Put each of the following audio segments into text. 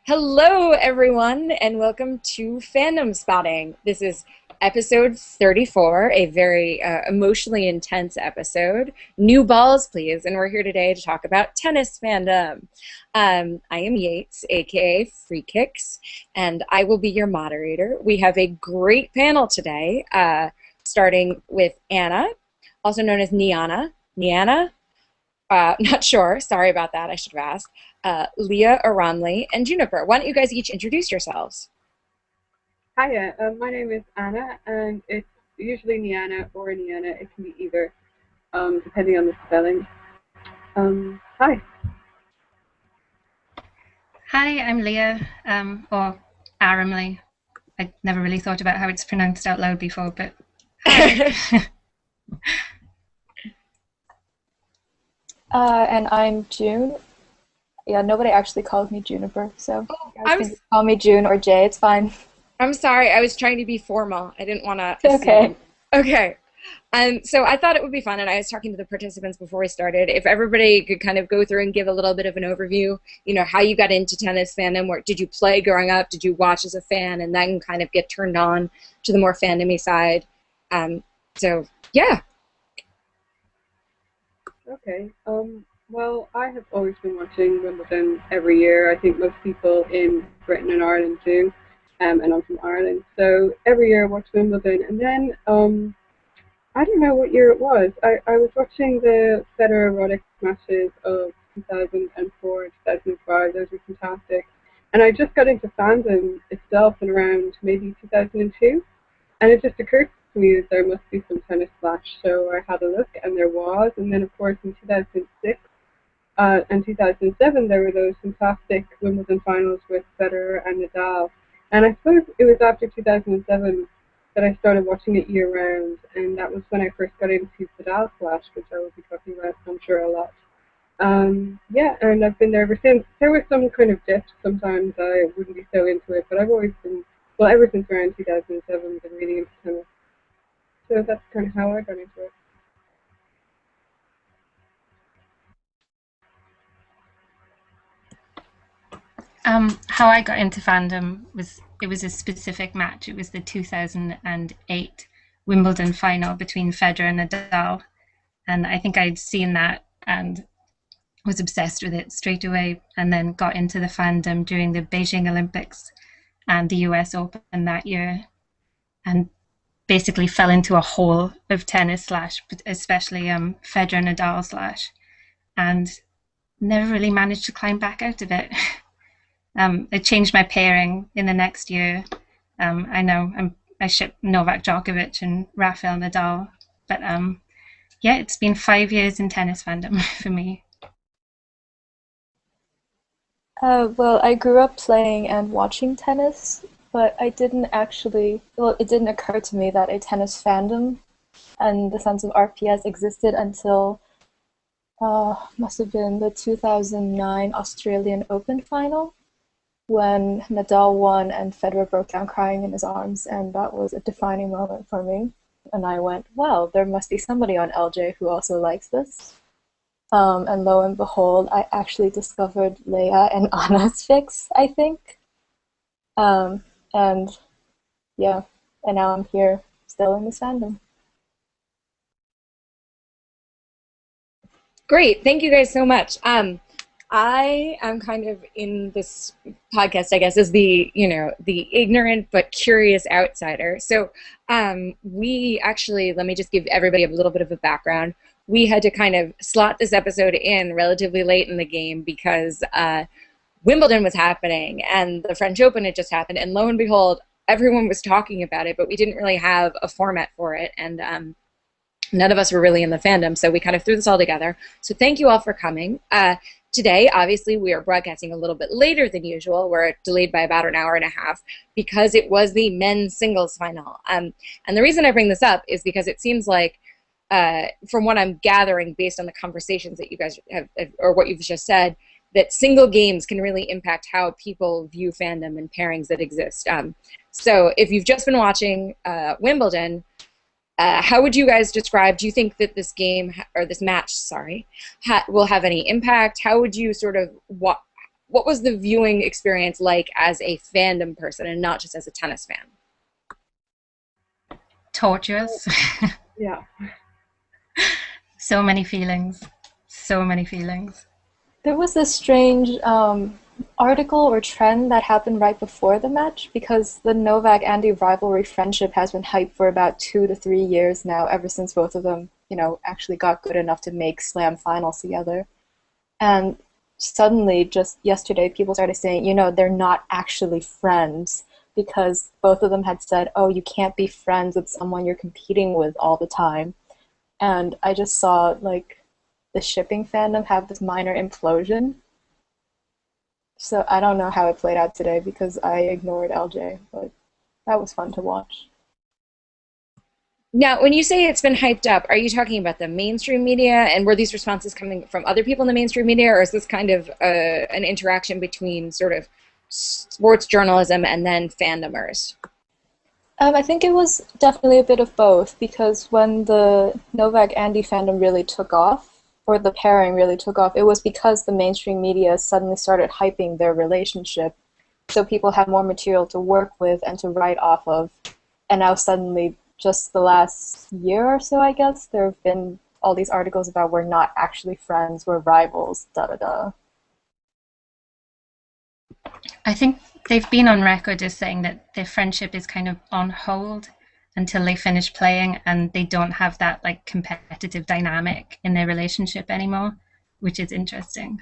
Hello, everyone, and welcome to Fandom Spotting. This is episode 34, a very emotionally intense episode. New balls, please. And we're here today to talk about tennis fandom. I am Yates, aka Free Kicks, and I will be your moderator. We have a great panel today, starting with Anna, also known as Niana. Niana? Not sure. Sorry about that. I should have asked. Leah Aranli and Juniper. Why don't you guys each introduce yourselves? Hiya, my name is Anna, and it's usually Niana or Niana. It can be either, depending on the spelling. Hi. Hi, I'm Leah, or Aramlee. I never really thought about how it's pronounced out loud before, but hi. And I'm June. Yeah, nobody actually calls me Juniper, so you guys I'm can just call me June or Jay. It's fine. I'm sorry. I was trying to be formal. I didn't want to. It's okay. Okay. So I thought it would be fun, and I was talking to the participants before we started. If everybody could kind of go through and give a little bit of an overview, how you got into tennis fandom. Or did you play growing up? Did you watch as a fan, and then kind of get turned on to the more fandom-y side? So yeah. Okay. Well, I have always been watching Wimbledon every year. I think most people in Britain and Ireland do, and I'm from Ireland. So every year I watch Wimbledon, and then I don't know what year it was. I was watching the Federer-Roddick matches of 2004 and 2005. Those were fantastic. And I just got into fandom itself in around maybe 2002. And it just occurred to me that there must be some tennis flash. So I had a look, and there was. And then, of course, in 2006 and 2007, there were those fantastic Wimbledon finals with Federer and Nadal. And I suppose it was after 2007 that I started watching it year-round, and that was when I first got into Nadal Flash, which I will be talking about, I'm sure, a lot. Yeah, and I've been there ever since. There were some kind of dips. Sometimes I wouldn't be so into it, but I've always been, well, ever since around 2007, been really into tennis. So that's kind of how I got into it. How I got into fandom was it was a specific match. It was the 2008 Wimbledon final between Federer and Nadal, and I think I'd seen that and was obsessed with it straight away, and then got into the fandom during the Beijing Olympics and the US Open that year, and basically fell into a hole of tennis slash, especially Federer Nadal slash, and never really managed to climb back out of it. I changed my pairing in the next year. I ship Novak Djokovic and Rafael Nadal, but yeah, it's been 5 years in tennis fandom for me. Well, I grew up playing and watching tennis, but I didn't actually, well, it didn't occur to me that a tennis fandom and the sense of RPS existed until must have been the 2009 Australian Open final, when Nadal won and Federer broke down crying in his arms, and that was a defining moment for me. And I went, wow, there must be somebody on LJ who also likes this. And lo and behold, I actually discovered Leia and Anna's fix, I think. And yeah, and now I'm here, still in this fandom. Great. Thank you guys so much. I am kind of in this podcast, I guess, as the ignorant but curious outsider. So we actually, let me just give everybody a little bit of a background. We had to kind of slot this episode in relatively late in the game because Wimbledon was happening and the French Open had just happened, and lo and behold, everyone was talking about it, but we didn't really have a format for it, and none of us were really in the fandom, so we kind of threw this all together. So thank you all for coming. Today, obviously, we are broadcasting a little bit later than usual. We're delayed by about an hour and a half because it was the men's singles final. And the reason I bring this up is because it seems like, from what I'm gathering based on the conversations that you guys have, or what you've just said, that single games can really impact how people view fandom and pairings that exist. So if you've just been watching Wimbledon, how would you guys describe, do you think that this game, or this match, sorry, will have any impact? How would you sort of, what was the viewing experience like as a fandom person and not just as a tennis fan? Torturous. Yeah. So many feelings. So many feelings. There was this strange article or trend that happened right before the match because the Novak-Andy rivalry friendship has been hyped for about 2 to 3 years now, ever since both of them, actually got good enough to make Slam finals together. And suddenly, just yesterday, people started saying, they're not actually friends because both of them had said, oh, you can't be friends with someone you're competing with all the time. And I just saw, like, the shipping fandom have this minor implosion. So I don't know how it played out today because I ignored LJ, but that was fun to watch. Now, when you say it's been hyped up, are you talking about the mainstream media, and were these responses coming from other people in the mainstream media, or is this kind of an interaction between sort of sports journalism and then fandomers? I think it was definitely a bit of both because when the Novak-Andy fandom really took off, or the pairing really took off, it was because the mainstream media suddenly started hyping their relationship, so people had more material to work with and to write off of, and now suddenly, just the last year or so, I guess, there have been all these articles about we're not actually friends, we're rivals, da-da-da. I think they've been on record as saying that their friendship is kind of on hold until they finish playing, and they don't have that like competitive dynamic in their relationship anymore, which is interesting.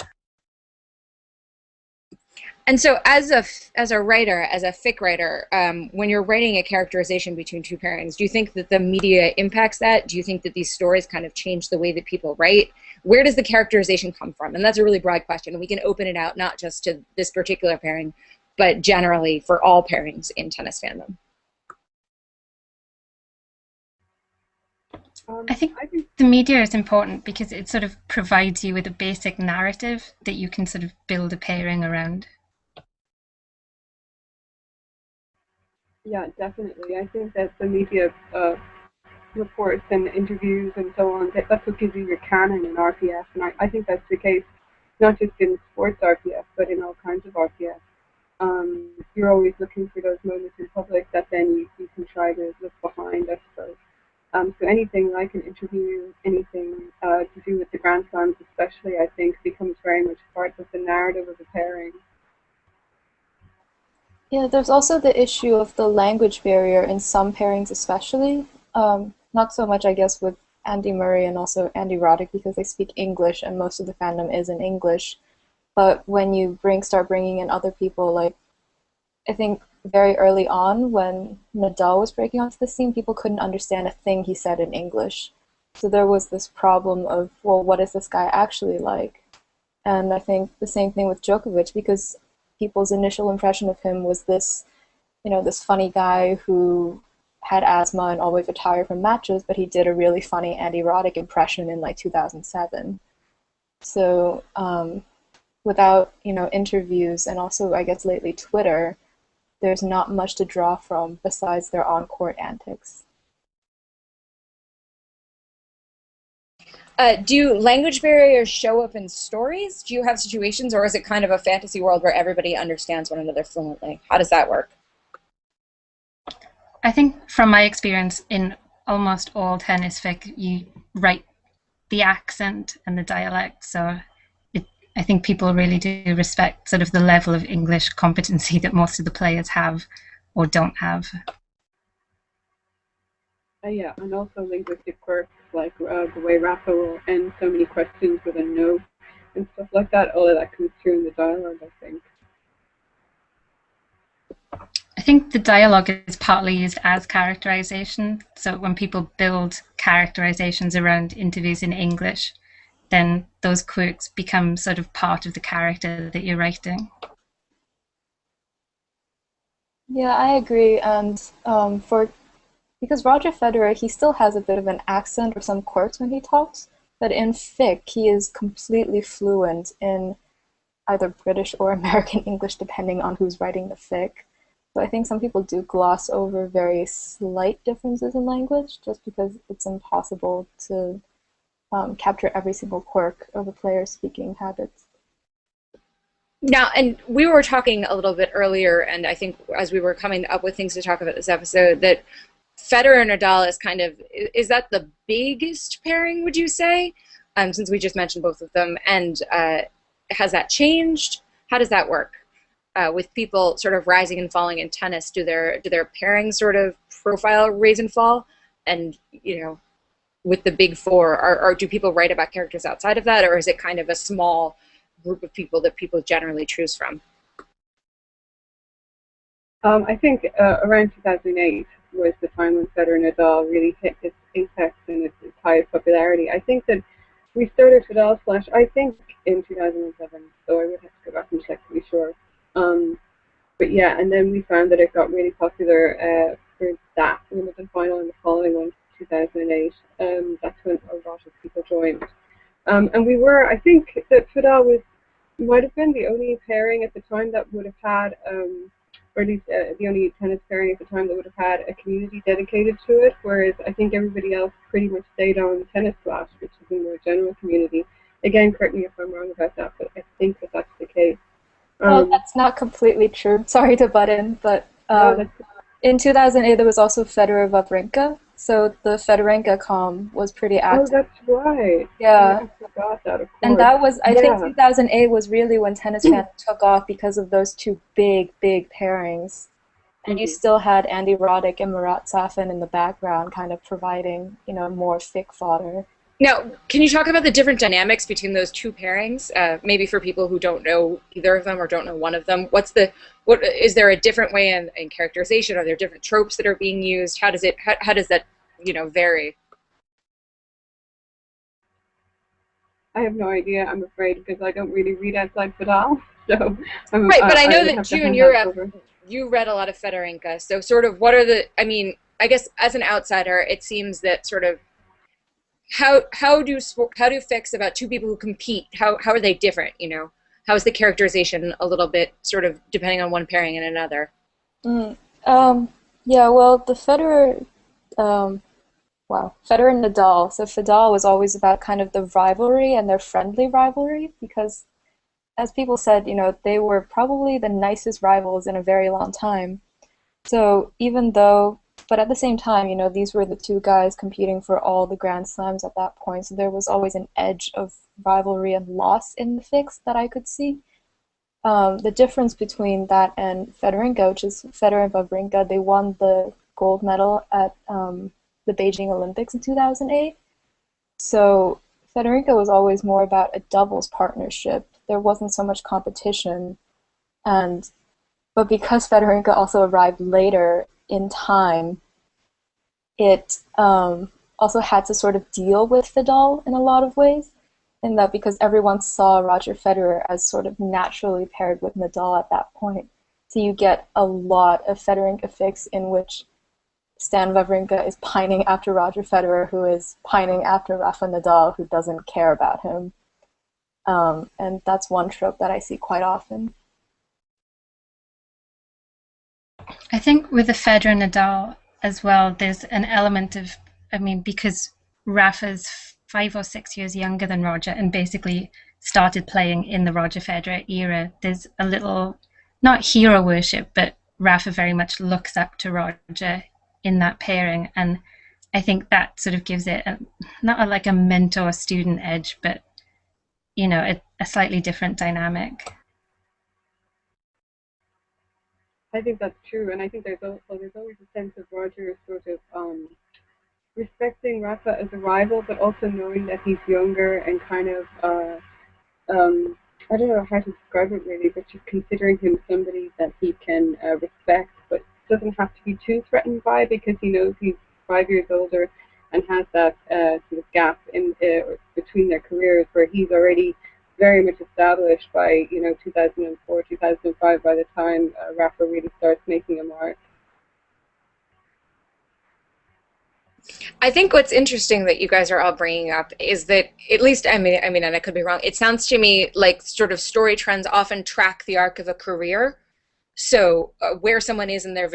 And so, as a writer, as a fic writer, when you're writing a characterization between two pairings, do you think that the media impacts that? Do you think that these stories kind of change the way that people write? Where does the characterization come from? And that's a really broad question, and we can open it out not just to this particular pairing, but generally for all pairings in tennis fandom. I think the media is important because it sort of provides you with a basic narrative that you can sort of build a pairing around. Yeah, definitely. I think that the media reports and interviews and so on, that's what gives you your canon in RPS. And I think that's the case not just in sports RPS, but in all kinds of RPS. You're always looking for those moments in public that then you can try to look behind, I suppose. So anything like an interview, anything to do with the Grand Slams especially, I think, becomes very much part of the narrative of the pairing. Yeah, there's also the issue of the language barrier in some pairings especially. Not so much, I guess, with Andy Murray and also Andy Roddick because they speak English and most of the fandom is in English. But when you start bringing in other people, like I think very early on when Nadal was breaking onto the scene, people couldn't understand a thing he said in English. So there was this problem of, well, what is this guy actually like? And I think the same thing with Djokovic because people's initial impression of him was this, this funny guy who had asthma and always retired from matches, but he did a really funny Andy Roddick impression in like 2007. So without, interviews and also, I guess, lately Twitter, there's not much to draw from besides their on-court antics. Do language barriers show up in stories? Do you have situations, or is it kind of a fantasy world where everybody understands one another fluently? How does that work? I think from my experience in almost all tennis fic, you write the accent and the dialect, so I think people really do respect sort of the level of English competency that most of the players have or don't have. Yeah, and also linguistic quirks like the way Rafa will end so many questions with a no and stuff like that. All of that comes through in the dialogue, I think. I think the dialogue is partly used as characterization. So when people build characterizations around interviews in English, then those quirks become sort of part of the character that you're writing. Yeah, I agree. And because Roger Federer, he still has a bit of an accent or some quirks when he talks, but in fic, he is completely fluent in either British or American English, depending on who's writing the fic. So I think some people do gloss over very slight differences in language just because it's impossible to capture every single quirk of a player's speaking habits. Now, and we were talking a little bit earlier, and I think as we were coming up with things to talk about this episode, that Federer and Nadal is kind of, is that the biggest pairing, would you say? Since we just mentioned both of them, and has that changed? How does that work? With people sort of rising and falling in tennis, do their pairings sort of profile raise and fall? And with the big four, or do people write about characters outside of that, or is it kind of a small group of people that people generally choose from? I think around 2008 was the time when Federer and Nadal really hit its apex and its highest popularity. I think that we started Fidel Slash, I think, in 2007, so I would have to go back and check to be sure. But yeah, and then we found that it got really popular for that Wimbledon final and the following one, 2008. That's when a lot of people joined. And we were, I think that Fidel might have been the only pairing at the time that would have had, or at least the only tennis pairing at the time that would have had a community dedicated to it, whereas I think everybody else pretty much stayed on Tennis Flash, which is a more general community. Again, correct me if I'm wrong about that, but I think that that's the case. Well, that's not completely true. Sorry to butt in, but No, in 2008 there was also Federer Wawrinka, so the Federenka.com was pretty active. that's right. Yeah. I forgot that, of course. And that was, I think Yeah. 2008 was really when tennis fans took off because of those two big pairings. And you still had Andy Roddick and Marat Safin in the background kind of providing, more fic fodder. Now, can you talk about the different dynamics between those two pairings? Maybe for people who don't know either of them or don't know one of them, what is there a different way in characterization? Are there different tropes that are being used? How does that vary? I have no idea, I'm afraid, because I don't really read outside Fidel. So Right, but I know would that have to June, hand that over. you read a lot of Fedorenka, so sort of what are I guess as an outsider, it seems that sort of how do fics about two people who compete, how are they different, How is the characterization a little bit sort of depending on one pairing and another? Yeah, well, the Federer and Nadal. So Fidel was always about kind of the rivalry and their friendly rivalry because, as people said, they were probably the nicest rivals in a very long time. So but at the same time, these were the two guys competing for all the Grand Slams at that point. So there was always an edge of rivalry and loss in the fics that I could see. The difference between that and Federinka, which is Federer and Wawrinka, they won the gold medal at the Beijing Olympics in 2008. So Federinka was always more about a doubles partnership. There wasn't so much competition. But because Federinka also arrived later in time, it also had to sort of deal with Fidel in a lot of ways, in that because everyone saw Roger Federer as sort of naturally paired with Nadal at that point. So you get a lot of Federinka fics in which Stan Wawrinka is pining after Roger Federer, who is pining after Rafa Nadal, who doesn't care about him. And that's one trope that I see quite often. I think with the Federer and Nadal as well, there's an element of, because Rafa's 5 or 6 years younger than Roger and basically started playing in the Roger Federer era, there's a little, not hero worship, but Rafa very much looks up to Roger in that pairing. And I think that sort of gives it not like a mentor-student edge, but, a slightly different dynamic. I think that's true, and I think there's always a sense of Roger sort of respecting Rafa as a rival, but also knowing that he's younger and kind of I don't know how to describe it really, but just considering him somebody that he can respect, but doesn't have to be too threatened by, because he knows he's 5 years older and has that sort of gap in between their careers where he's already very much established by 2004, 2005, by the time Rafa really starts making a mark. I think what's interesting that you guys are all bringing up is that, at least, and I could be wrong, it sounds to me like sort of story trends often track the arc of a career. So where someone is in their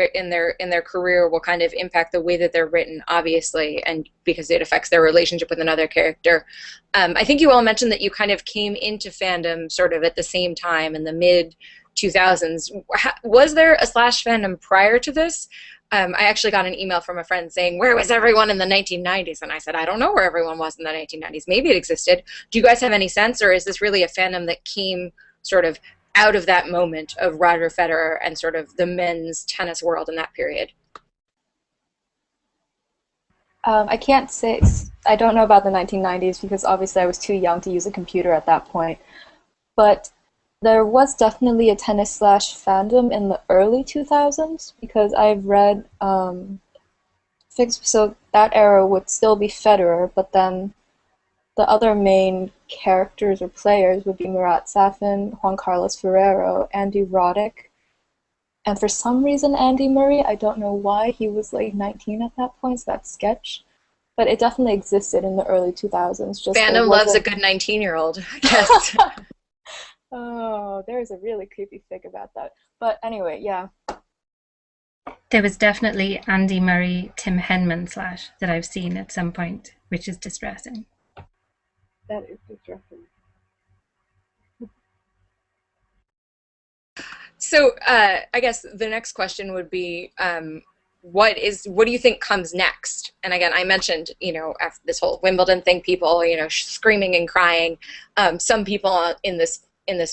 career will kind of impact the way that they're written, obviously, and because it affects their relationship with another character. I think you all mentioned that you kind of came into fandom sort of at the same time in the mid 2000s. Was there a Slash fandom prior to this? I actually got an email from a friend saying, where was everyone in the 1990s? And I said, I don't know where everyone was in the 1990s. Maybe it existed. Do you guys have any sense, or is this really a fandom that came sort of out of that moment of Roger Federer and sort of the men's tennis world in that period? I can't say, I don't know about the 1990s because obviously I was too young to use a computer at that point. But there was definitely a tennis slash fandom in the early 2000s because I've read, so that era would still be Federer, but then the other main characters or players would be Murat Safin, Juan Carlos Ferrero, Andy Roddick, and for some reason Andy Murray. I don't know why. He was like 19 at that point, so that's sketch. But it definitely existed in the early 2000s. Just fandom loves a good 19-year-old, I guess. Oh, there's a really creepy fic about that. But anyway, yeah. There was definitely Andy Murray, Tim Henman slash that I've seen at some point, which is distressing. That is distressing. So I guess the next question would be, what do you think comes next? And again, I mentioned, after this whole Wimbledon thing, people, screaming and crying. Some people in this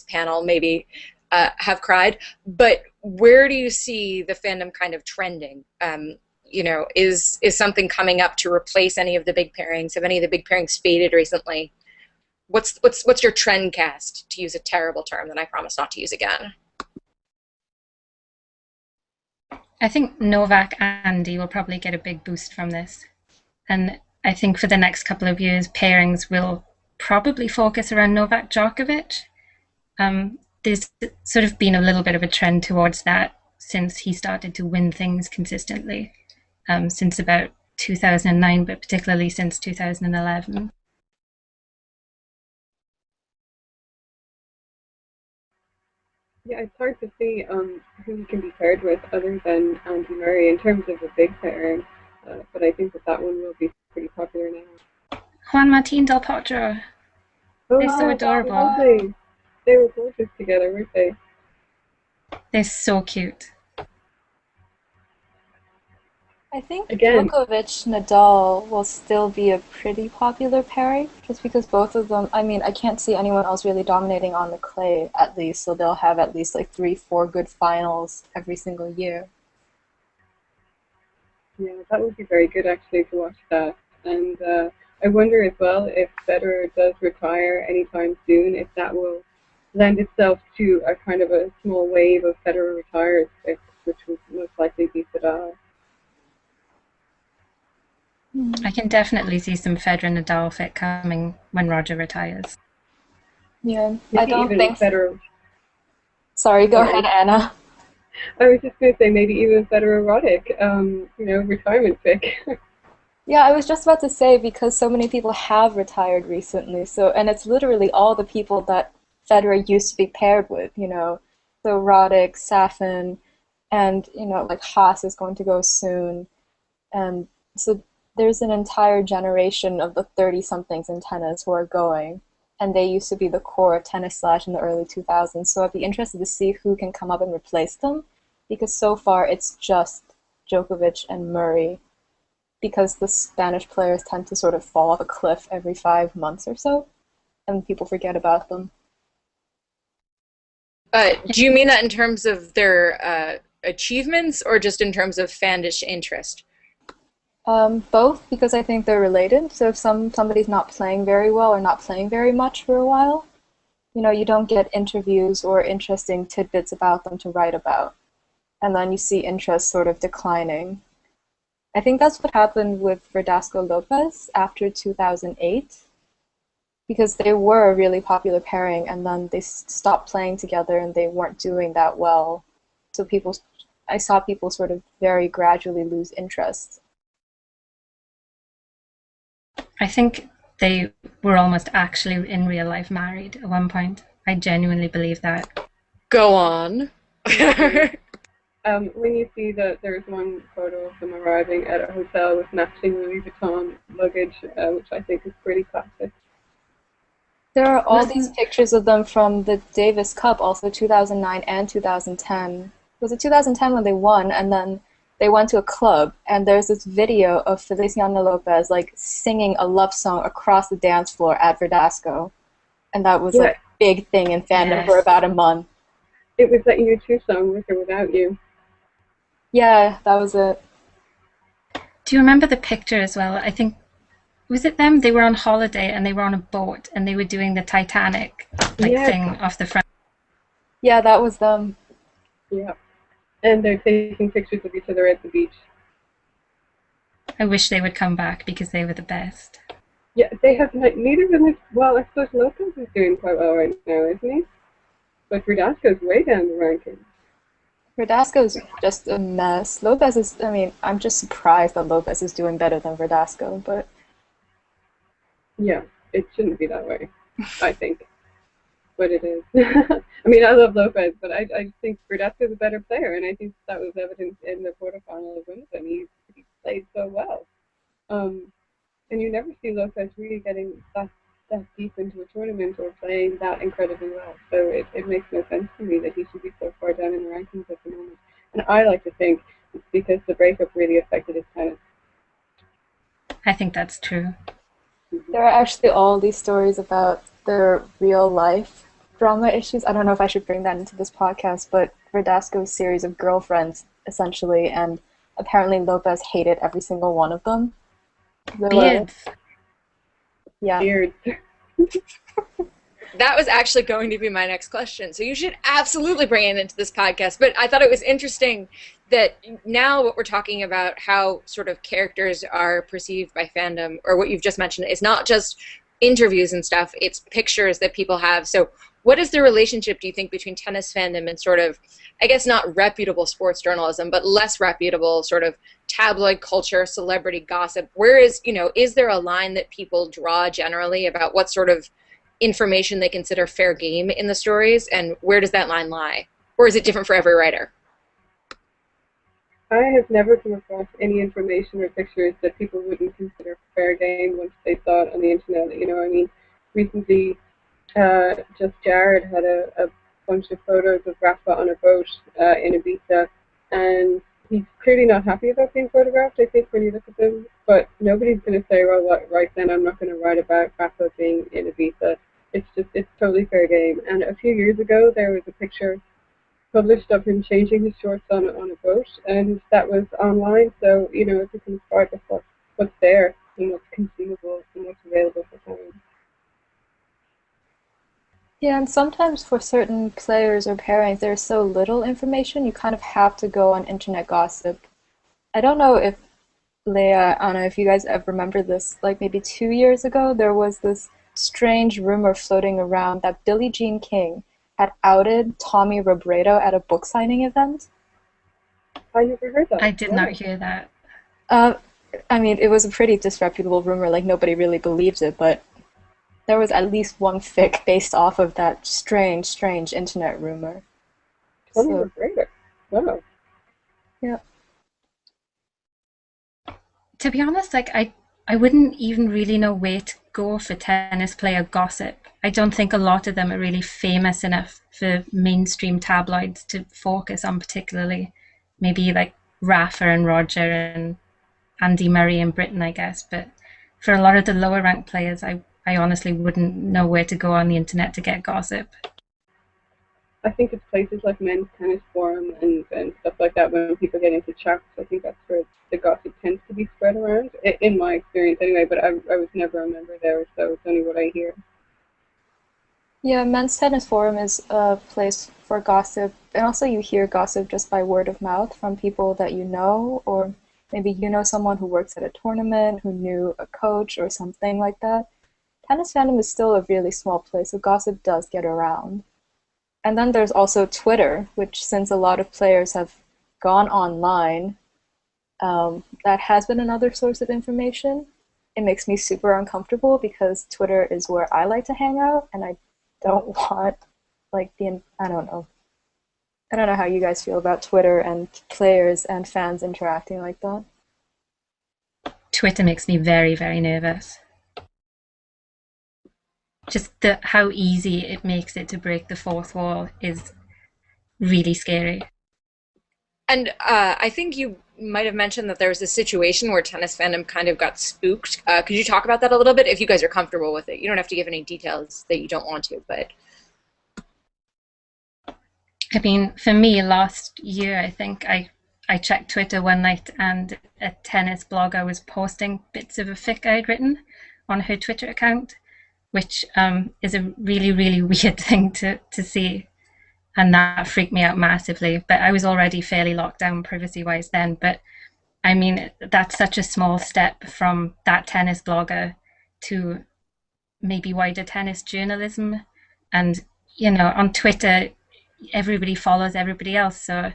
panel maybe have cried, but where do you see the fandom kind of trending? Is something coming up to replace any of the big pairings? Have any of the big pairings faded recently? What's your trend cast, to use a terrible term that I promise not to use again? I think Novak Andy will probably get a big boost from this. And I think for the next couple of years, pairings will probably focus around Novak Djokovic. There's sort of been a little bit of a trend towards that since he started to win things consistently, since about 2009, but particularly since 2011. Yeah, it's hard to see who he can be paired with other than Andy Murray in terms of a big pairing, but I think that one will be pretty popular now. Juan Martín del Potro. Oh, They're so adorable. They were gorgeous together, weren't they? They're so cute. I think Again. Djokovic-Nadal will still be a pretty popular pairing, just because both of them, I can't see anyone else really dominating on the clay, at least, so they'll have at least like 3-4 good finals every single year. Yeah, that would be very good actually to watch that. And I wonder as well if Federer does retire anytime soon, if that will lend itself to a kind of a small wave of Federer retires, which would most likely be Nadal. I can definitely see some Federer Nadal fit coming when Roger retires. Yeah, Maybe I don't think Federer. Sorry, go ahead, Anna. I was just going to say maybe even Federer Roddick, retirement pick. Yeah, I was just about to say because so many people have retired recently, and it's literally all the people that Federer used to be paired with, So Roddick, Safin, and like Haas is going to go soon, and so there's an entire generation of the 30-somethings in tennis who are going, and they used to be the core of tennis slash in the early 2000s. So I'd be interested to see who can come up and replace them, because so far it's just Djokovic and Murray, because the Spanish players tend to sort of fall off a cliff every 5 months or so, and people forget about them. Do you mean that in terms of their achievements, or just in terms of fandish interest? Both, because I think they're related. So if somebody's not playing very well or not playing very much for a while, you don't get interviews or interesting tidbits about them to write about. And then you see interest sort of declining. I think that's what happened with Verdasco Lopez after 2008, because they were a really popular pairing, and then they stopped playing together and they weren't doing that well. So I saw people sort of very gradually lose interest. I think they were almost actually in real life married at one point. I genuinely believe that. Go on. When you see that there's one photo of them arriving at a hotel with matching Louis Vuitton luggage, which I think is pretty classic. There are all these pictures of them from the Davis Cup, also 2009 and 2010. Was it 2010 when they won, and then they went to a club, and there's this video of Feliciano Lopez like singing a love song across the dance floor at Verdasco, and that was like a big thing in fandom for about a month. It was that U2 song, With or Without You. Yeah, that was it. Do you remember the picture as well? I think, was it them? They were on holiday and they were on a boat and they were doing the Titanic thing off the front. Yeah, that was them. Yeah. And they're taking pictures of each other at the beach. I wish they would come back because they were the best. Yeah, they have, neither of them is, well, I suppose Lopez is doing quite well right now, isn't he? But Verdasco's way down the rankings. Verdasco's just a mess. Lopez is, I mean, I'm just surprised that Lopez is doing better than Verdasco, but... Yeah, it shouldn't be that way, I think. But it is. I mean, I love Lopez, but I think Verdasco's a better player, and I think that was evident in the quarterfinal of Wimbledon. He played so well. And you never see Lopez really getting that deep into a tournament or playing that incredibly well. So it makes no sense to me that he should be so far down in the rankings at the moment. And I like to think it's because the breakup really affected his tennis. I think that's true. There are actually all these stories about their real life drama issues. I don't know if I should bring that into this podcast, but Verdasco's series of girlfriends, essentially, and apparently Lopez hated every single one of them. Beards. Yeah. Beards. That was actually going to be my next question. So you should absolutely bring it into this podcast. But I thought it was interesting that now what we're talking about, how sort of characters are perceived by fandom, or what you've just mentioned, is not just interviews and stuff, it's pictures that people have. So what is the relationship, do you think, between tennis fandom and sort of, I guess not reputable sports journalism, but less reputable sort of tabloid culture, celebrity gossip? Where is, is there a line that people draw generally about what sort of information they consider fair game in the stories, and where does that line lie? Or is it different for every writer? I have never come across any information or pictures that people wouldn't consider fair game once they saw it on the internet. I mean, recently, just Jared had a bunch of photos of Rafa on a boat in Ibiza, and he's clearly not happy about being photographed, I think, when you look at them. But nobody's going to say, well, right then, I'm not going to write about Rafa being in Ibiza. It's totally fair game. And a few years ago, there was a picture published of him changing his shorts on a boat, and that was online. So it's a kind of part of what's there and what's consumable and what's available for fans. Yeah, and sometimes for certain players or pairings, there's so little information, you kind of have to go on internet gossip. I don't know if Leia, I don't know if you guys ever remember this, like maybe 2 years ago, there was this strange rumor floating around that Billie Jean King had outed Tommy Robredo at a book signing event. I never heard that. I did not hear that. I mean, it was a pretty disreputable rumor, like nobody really believed it, but there was at least one fic based off of that strange internet rumor. Tommy Robredo. Wow. Yeah. To be honest, like I wouldn't even really know where to go for tennis player gossip. I don't think a lot of them are really famous enough for mainstream tabloids to focus on particularly. Maybe like Rafa and Roger and Andy Murray in Britain, I guess. But for a lot of the lower ranked players, I honestly wouldn't know where to go on the internet to get gossip. I think it's places like Men's Tennis Forum and stuff like that when people get into chats. I think that's where the gossip tends to be spread around, in my experience anyway, but I was never a member there, so it's only what I hear. Yeah, Men's Tennis Forum is a place for gossip, and also you hear gossip just by word of mouth from people that you know, or maybe you know someone who works at a tournament, who knew a coach or something like that. Tennis fandom is still a really small place, so gossip does get around. And then there's also Twitter, which since a lot of players have gone online, that has been another source of information. It makes me super uncomfortable because Twitter is where I like to hang out, and I don't want, like, I don't know. I don't know how you guys feel about Twitter and players and fans interacting like that. Twitter makes me very, very nervous. Just how easy it makes it to break the fourth wall is really scary. And I think you might have mentioned that there was a situation where tennis fandom kind of got spooked. Could you talk about that a little bit if you guys are comfortable with it? You don't have to give any details that you don't want to, but. I mean, for me, last year, I think I checked Twitter one night and a tennis blogger was posting bits of a fic I'd written on her Twitter account, which is a really, really weird thing to see. And that freaked me out massively. But I was already fairly locked down privacy-wise then. But I mean, that's such a small step from that tennis blogger to maybe wider tennis journalism. And, you know, on Twitter, everybody follows everybody else. So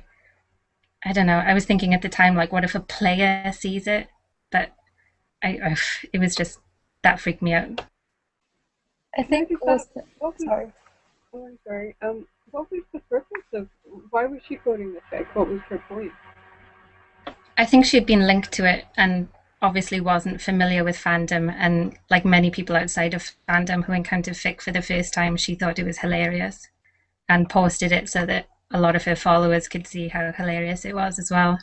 I don't know. I was thinking at the time, like, what if a player sees it? But it was just, that freaked me out. I think it was. Sorry. Oh, I'm sorry. What was the purpose of? Why was she quoting this fic? What was her point? I think she had been linked to it and obviously wasn't familiar with fandom. And like many people outside of fandom who encountered fic for the first time, she thought it was hilarious and posted it so that a lot of her followers could see how hilarious it was as well.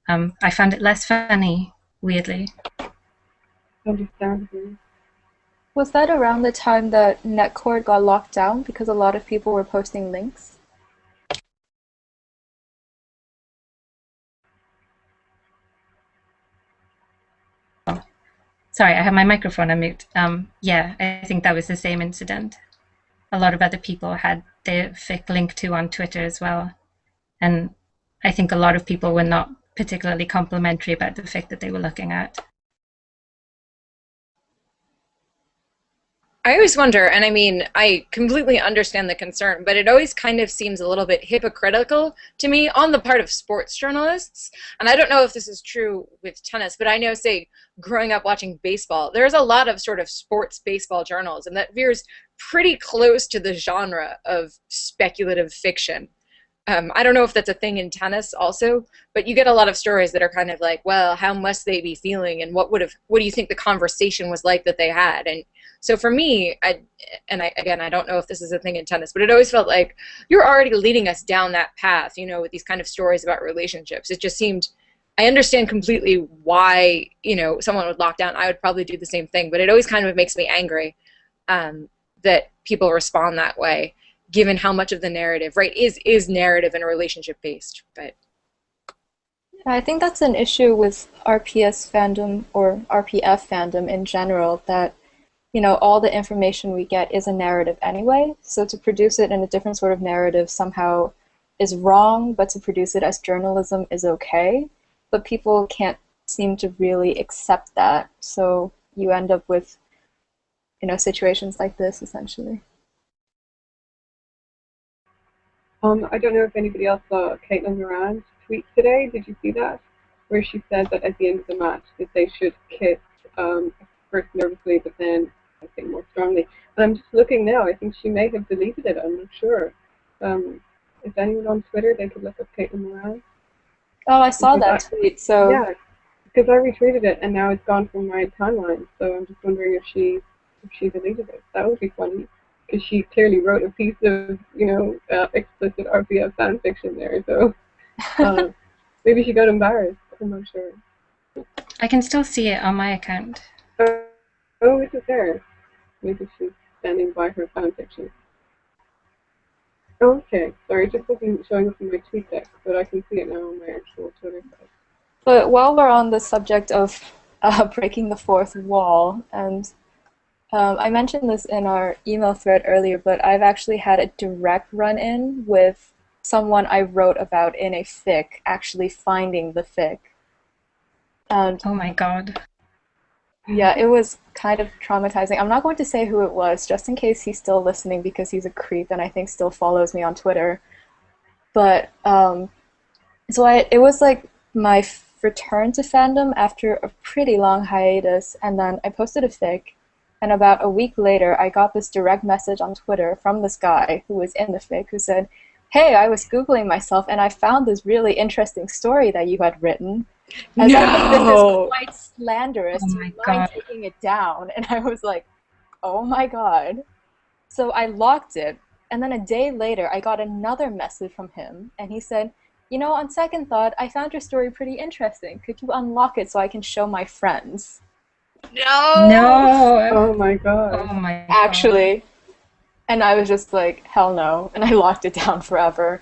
I found it less funny, weirdly. Understandably. Was that around the time that Netcord got locked down because a lot of people were posting links? Sorry, I have my microphone on mute. Yeah, I think that was the same incident. A lot of other people had their fic linked to on Twitter as well. And I think a lot of people were not particularly complimentary about the fic that they were looking at. I always wonder, and I mean, I completely understand the concern, but it always kind of seems a little bit hypocritical to me on the part of sports journalists. And I don't know if this is true with tennis, but I know, say, growing up watching baseball, there's a lot of sort of sports baseball journalism that veers pretty close to the genre of speculative fiction. I don't know if that's a thing in tennis also, but you get a lot of stories that are kind of like, well, how must they be feeling, and what do you think the conversation was like that they had? And so for me, again, I don't know if this is a thing in tennis, but it always felt like you're already leading us down that path, you know, with these kind of stories about relationships. It just seemed, I understand completely why, you know, someone would lock down. I would probably do the same thing, but it always kind of makes me angry that people respond that way, given how much of the narrative, right, is narrative and relationship based. But I think that's an issue with RPS fandom or RPF fandom in general, that you know, all the information we get is a narrative anyway, so to produce it in a different sort of narrative somehow is wrong, but to produce it as journalism is okay. But people can't seem to really accept that, so you end up with, you know, situations like this, essentially. I don't know if anybody else saw Caitlin Moran's tweet today. Did you see that? Where she said that at the end of the match that they should kiss first nervously, but then I think more strongly. But I'm just looking now. I think she may have deleted it. I'm not sure. Is anyone on Twitter? They could look up Caitlin Moran. Oh, I saw that tweet. So yeah, because I retweeted it and now it's gone from my timeline. So I'm just wondering if she deleted it. That would be funny, because she clearly wrote a piece of, you know, explicit RPF fan fiction there. So maybe she got embarrassed. I'm not sure. I can still see it on my account. Oh, is it there? Maybe she's standing by her fan fiction. Okay, sorry, it just wasn't showing up in my tweet deck, but I can see it now on my actual Twitter site. But while we're on the subject of breaking the fourth wall, and I mentioned this in our email thread earlier, but I've actually had a direct run-in with someone I wrote about in a fic actually finding the fic. And oh my god. Yeah, it was kind of traumatizing. I'm not going to say who it was, just in case he's still listening, because he's a creep and I think still follows me on Twitter. But it was like my return to fandom after a pretty long hiatus, and then I posted a fic, and about a week later I got this direct message on Twitter from this guy who was in the fic who said, hey, I was Googling myself and I found this really interesting story that you had written. As if this is No. quite slanderous. Oh Do my you mind God. taking it down? And I was like, oh my God. So I locked it. And then a day later, I got another message from him. And he said, you know, on second thought, I found your story pretty interesting. Could you unlock it so I can show my friends? No. No. Oh my god. Oh my God. Actually. And I was just like, hell no. And I locked it down forever.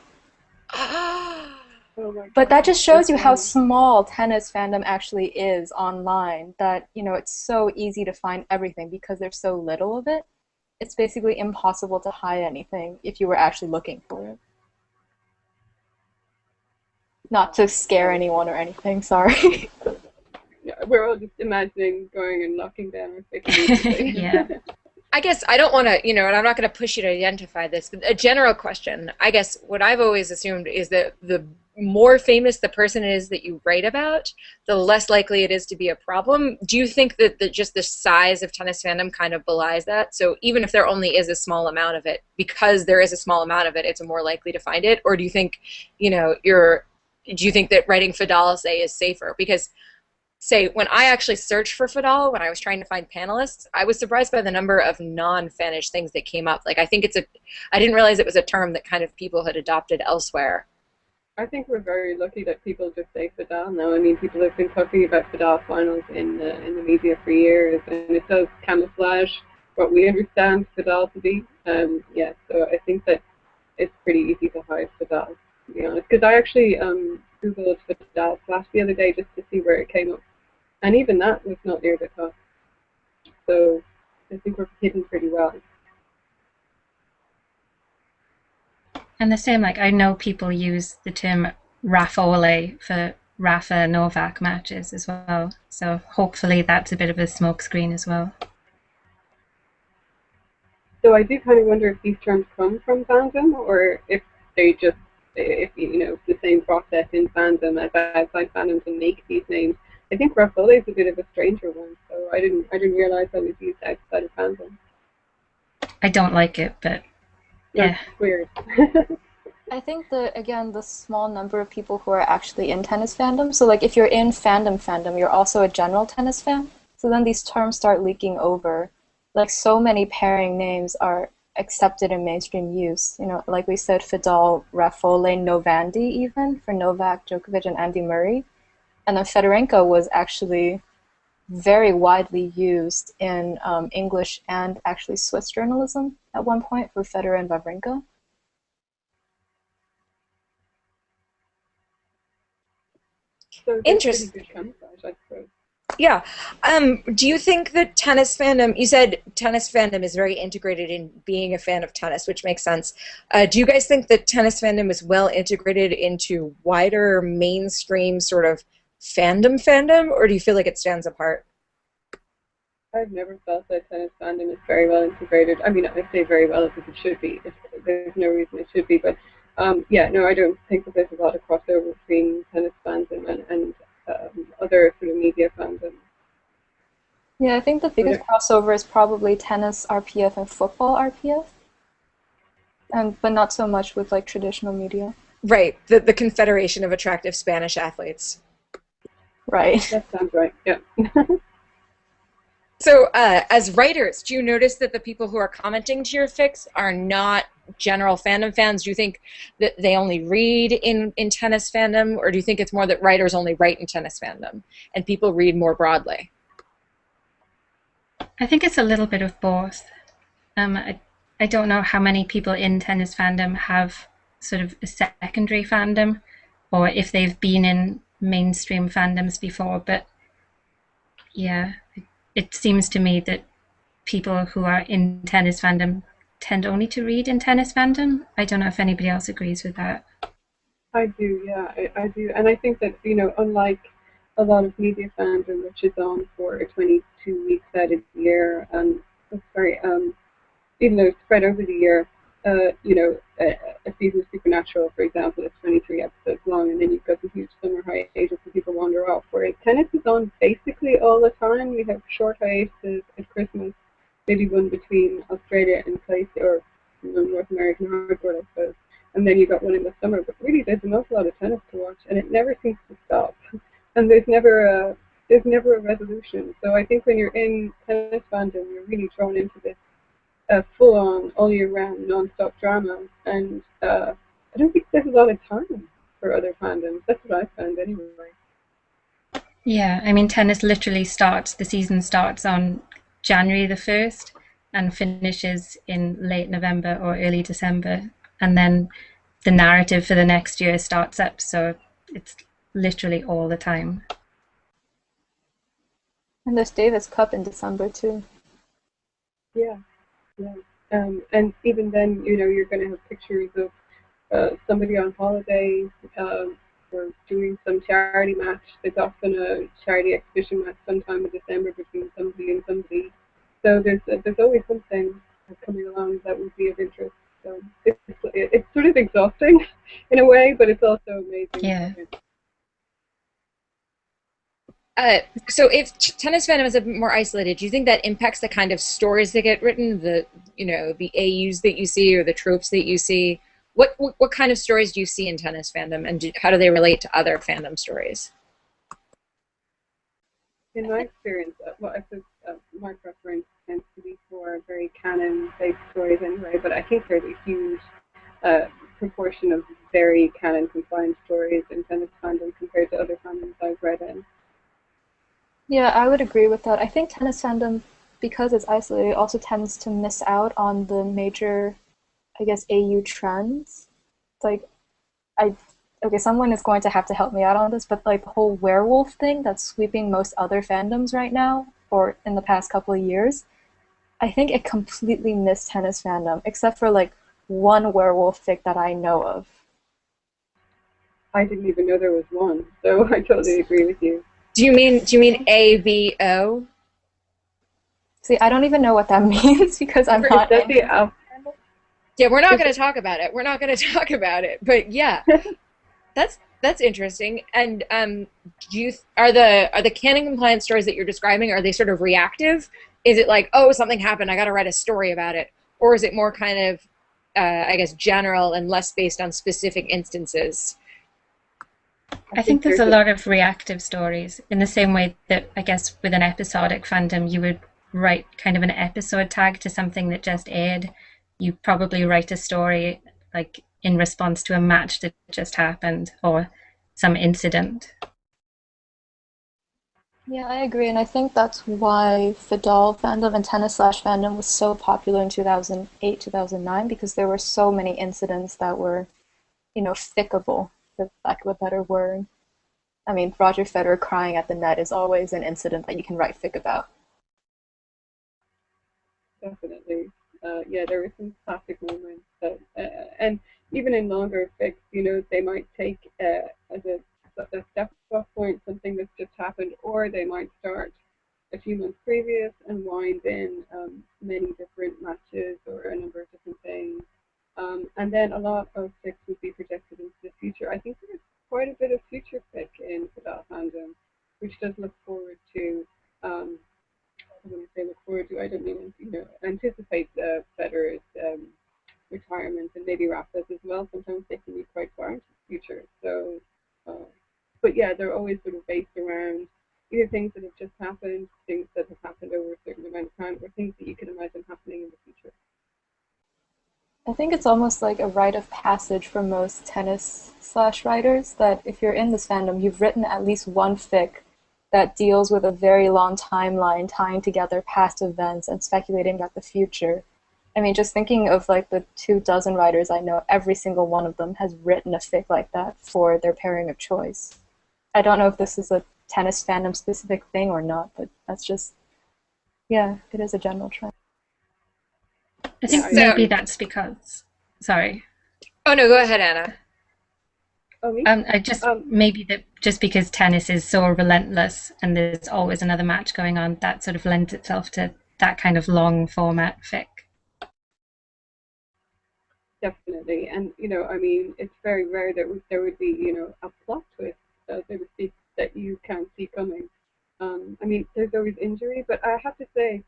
Oh my But god. that just That's shows you how funny. small tennis fandom actually is online. That, you know, it's so easy to find everything because there's so little of it. It's basically impossible to hide anything if you were actually looking for it. Not to scare anyone or anything, sorry. Yeah, we're all just imagining going and knocking down our fake immediately. Yeah. I guess I don't want to, you know, and I'm not going to push you to identify this, but a general question. I guess what I've always assumed is that the more famous the person is that you write about, the less likely it is to be a problem. Do you think that just the size of tennis fandom kind of belies that? So even if there only is a small amount of it, because there is a small amount of it, it's more likely to find it? Or do you think, you know, do you think that writing Fadal, say, is safer? Because say when I actually searched for Fadal, when I was trying to find panelists, I was surprised by the number of non-Finnish things that came up. Like I didn't realize it was a term that kind of people had adopted elsewhere. I think we're very lucky that people just say Fidel now. I mean, people have been talking about Fidel finals in the media for years, and it does camouflage what we understand Fidel to be. Yeah, so I think that it's pretty easy to hide Fidel, to be honest. Because I actually googled Fidel Flash the other day just to see where it came up, and even that was not near the top. So I think we're hidden pretty well. And the same, like, I know people use the term Rafole for Rafa Novak matches as well. So hopefully that's a bit of a smokescreen as well. So I do kind of wonder if these terms come from fandom or if they just, if you know, it's the same process in fandom as outside fandom to make these names. I think Raffaele is a bit of a stranger one, so I didn't realize that was used outside of fandom. I don't like it, but That's yeah. weird. I think again, the small number of people who are actually in tennis fandom. So, like, if you're in fandom, you're also a general tennis fan. So then these terms start leaking over. Like, so many pairing names are accepted in mainstream use. You know, like we said, Fidal, Rafole, Novandi, even for Novak Djokovic and Andy Murray. And then Fedorenko was actually very widely used in English and actually Swiss journalism at one point for Federer and Wawrinka. So there's pretty Interesting. good camouflage, I suppose. Yeah. Do you think that tennis fandom, you said tennis fandom is very integrated in being a fan of tennis, which makes sense. Do you guys think that tennis fandom is well integrated into wider mainstream sort of fandom, or do you feel like it stands apart? I've never felt that tennis fandom is very well integrated. I mean, I say very well because it should be. There's no reason it should be, but yeah, no, I don't think that there's a lot of crossover between tennis fandom and other sort of media fandom. Yeah, I think the biggest But crossover is probably tennis RPF and football RPF, but not so much with like traditional media. Right, the Confederation of Attractive Spanish Athletes. Right. that sounds right. Yeah. So, as writers, do you notice that the people who are commenting to your fics are not general fandom fans? Do you think that they only read in tennis fandom, or do you think it's more that writers only write in tennis fandom and people read more broadly? I think it's a little bit of both. I don't know how many people in tennis fandom have sort of a secondary fandom or if they've been in mainstream fandoms before, but yeah, it seems to me that people who are in tennis fandom tend only to read in tennis fandom. I don't know if anybody else agrees with that. I do, yeah, I do. And I think that, you know, unlike a lot of media fandom, which is on for a 22 weeks out of the year, sorry, even though it's spread over the year, you know, a season of Supernatural, for example, is 23 episodes long, and then you've got the huge summer hiatus and people wander off. Whereas tennis is on basically all the time. We have short hiatuses at Christmas, maybe one between Australia and place or North American hardcore, I suppose. and then you got one in the summer. But really, there's an awful lot of tennis to watch, and it never seems to stop. And there's never a resolution. So I think when you're in tennis fandom, you're really drawn into this full-on, all-year-round, non-stop drama. And I don't think there's a lot of time for other fandoms. That's what I found anyway. Yeah, I mean, tennis literally starts, the season starts on January the 1st and finishes in late November or early December. And then the narrative for the next year starts up. So it's literally all the time. And there's Davis Cup in December too. Yeah, yeah. And even then, you're going to have pictures of somebody on holiday or doing some charity match. There's often a charity exhibition match sometime in December between somebody and somebody. So there's always something coming along that would be of interest. So it's sort of exhausting in a way, but it's also amazing. Yeah. So if tennis fandom is a bit more isolated, do you think that impacts the kind of stories that get written, the AUs that you see or the tropes that you see? What kind of stories do you see in tennis fandom, and how do they relate to other fandom stories? In my experience, my preference tends to be for very canon-based stories anyway, but I think there's a huge proportion of very canon-compliant stories in tennis fandom compared to other fandoms I've read in. Yeah, I would agree with that. I think tennis fandom, because it's isolated, also tends to miss out on the major, I guess, AU trends. Like, someone is going to have to help me out on this, but like the whole werewolf thing that's sweeping most other fandoms right now, or in the past couple of years, I think it completely missed tennis fandom, except for like one werewolf fic that I know of. I didn't even know there was one, so I totally agree with you. Do you mean AVO? See, I don't even know what that means because I'm not. Yeah, we're not going to talk about it. We're not going to talk about it. But yeah, that's interesting. And are the canon compliant stories that you're describing, are they sort of reactive? Is it like, oh, something happened, I got to write a story about it, or is it more kind of, I guess, general and less based on specific instances? I think there's a lot of reactive stories in the same way that I guess with an episodic fandom you would write kind of an episode tag to something that just aired. You probably write a story like in response to a match that just happened or some incident. Yeah, I agree, and I think that's why Fidal fandom and tennis slash fandom was so popular in 2008, 2009, because there were so many incidents that were, fickable, for lack of a better word. I mean, Roger Federer crying at the net is always an incident that you can write fic about. Definitely. Yeah, there were some classic moments that, and even in longer fics, they might take as a step-off point something that's just happened, or they might start a few months previous and wind in many different matches or a number of different things. And then a lot of fics would be projected into the future. I think there's quite a bit of future fic in Fidal fandom, which does look forward to. When I say look forward to, I don't mean anticipate Federer's retirement and maybe Rafa's as well. Sometimes they can be quite far into the future. So, but yeah, they're always sort of based around either things that have just happened, things that have happened over a certain amount of time, or things that you can imagine happening in the future. I think it's almost like a rite of passage for most tennis slash writers that if you're in this fandom, you've written at least one fic that deals with a very long timeline tying together past events and speculating about the future. I mean, just thinking of like the 24 writers I know, every single one of them has written a fic like that for their pairing of choice. I don't know if this is a tennis fandom specific thing or not, but that's just, yeah, it is a general trend. I think maybe that's because, sorry. Oh no, go ahead, Anna. I just maybe that just because tennis is so relentless and there's always another match going on, that sort of lends itself to that kind of long format fic. Definitely, and I mean, it's very rare that there would be a plot twist, so to speak, that you can't see coming. I mean, there's always injury, but I have to say,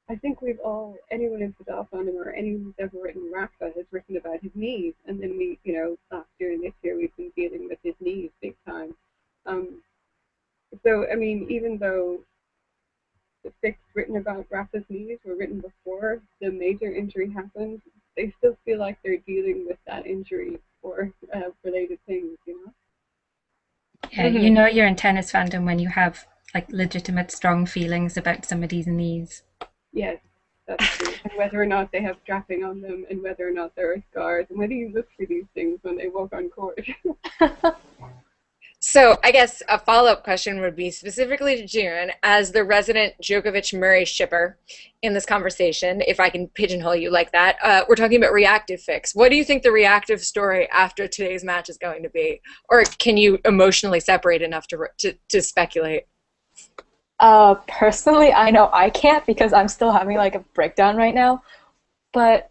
I think we've all, anyone in Fidel fandom or anyone who's ever written Rafa has written about his knees, and then we, last year and this year we've been dealing with his knees big time. Um, so, I mean, even though the fics written about Rafa's knees were written before the major injury happened, they still feel like they're dealing with that injury or related things, Yeah, you know you're in tennis fandom when you have like legitimate strong feelings about somebody's knees. Yes, that's true. And whether or not they have strapping on them, and whether or not there are scars, and whether you look for these things when they walk on court. So I guess a follow-up question would be specifically to June, as the resident Djokovic-Murray shipper in this conversation, if I can pigeonhole you like that. We're talking about reactive fics. What do you think the reactive story after today's match is going to be? Or can you emotionally separate enough to speculate? Personally, I know I can't because I'm still having like a breakdown right now. But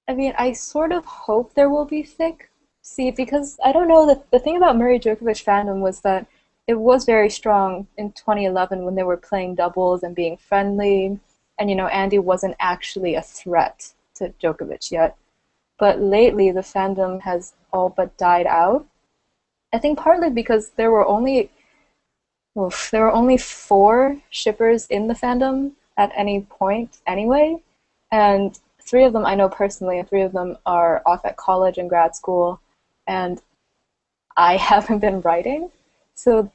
I mean, I sort of hope there will be fic. See, because I don't know, the thing about Murray Djokovic fandom was that it was very strong in 2011 when they were playing doubles and being friendly, and Andy wasn't actually a threat to Djokovic yet. But lately, the fandom has all but died out. I think partly because there were only 4 shippers in the fandom at any point anyway, and 3 of them I know personally, and 3 of them are off at college and grad school, and I haven't been writing. So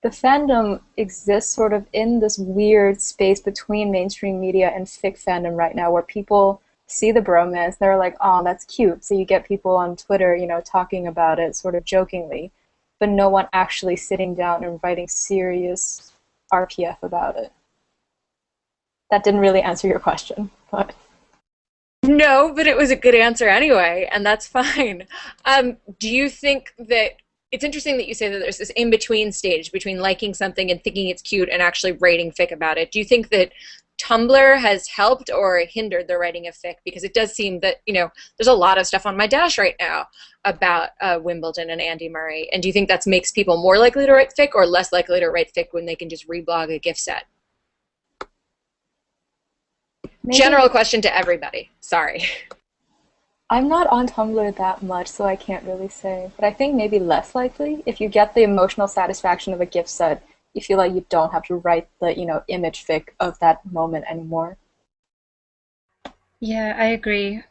the fandom exists sort of in this weird space between mainstream media and fic fandom right now, where people see the bromance, they're like, oh, that's cute. So you get people on Twitter, talking about it sort of jokingly, but no one actually sitting down and writing serious RPF about it. That didn't really answer your question, but... No, but it was a good answer anyway, and that's fine. Do you think that it's interesting that you say that there's this in-between stage between liking something and thinking it's cute and actually writing fic about it? Do you think that Tumblr has helped or hindered the writing of fic? Because it does seem that, there's a lot of stuff on my dash right now about Wimbledon and Andy Murray. And do you think that makes people more likely to write fic or less likely to write fic when they can just reblog a gift set? Maybe. General question to everybody. Sorry. I'm not on Tumblr that much, so I can't really say. But I think maybe less likely. If you get the emotional satisfaction of a gift set, you feel like you don't have to write the, image fic of that moment anymore. Yeah, I agree.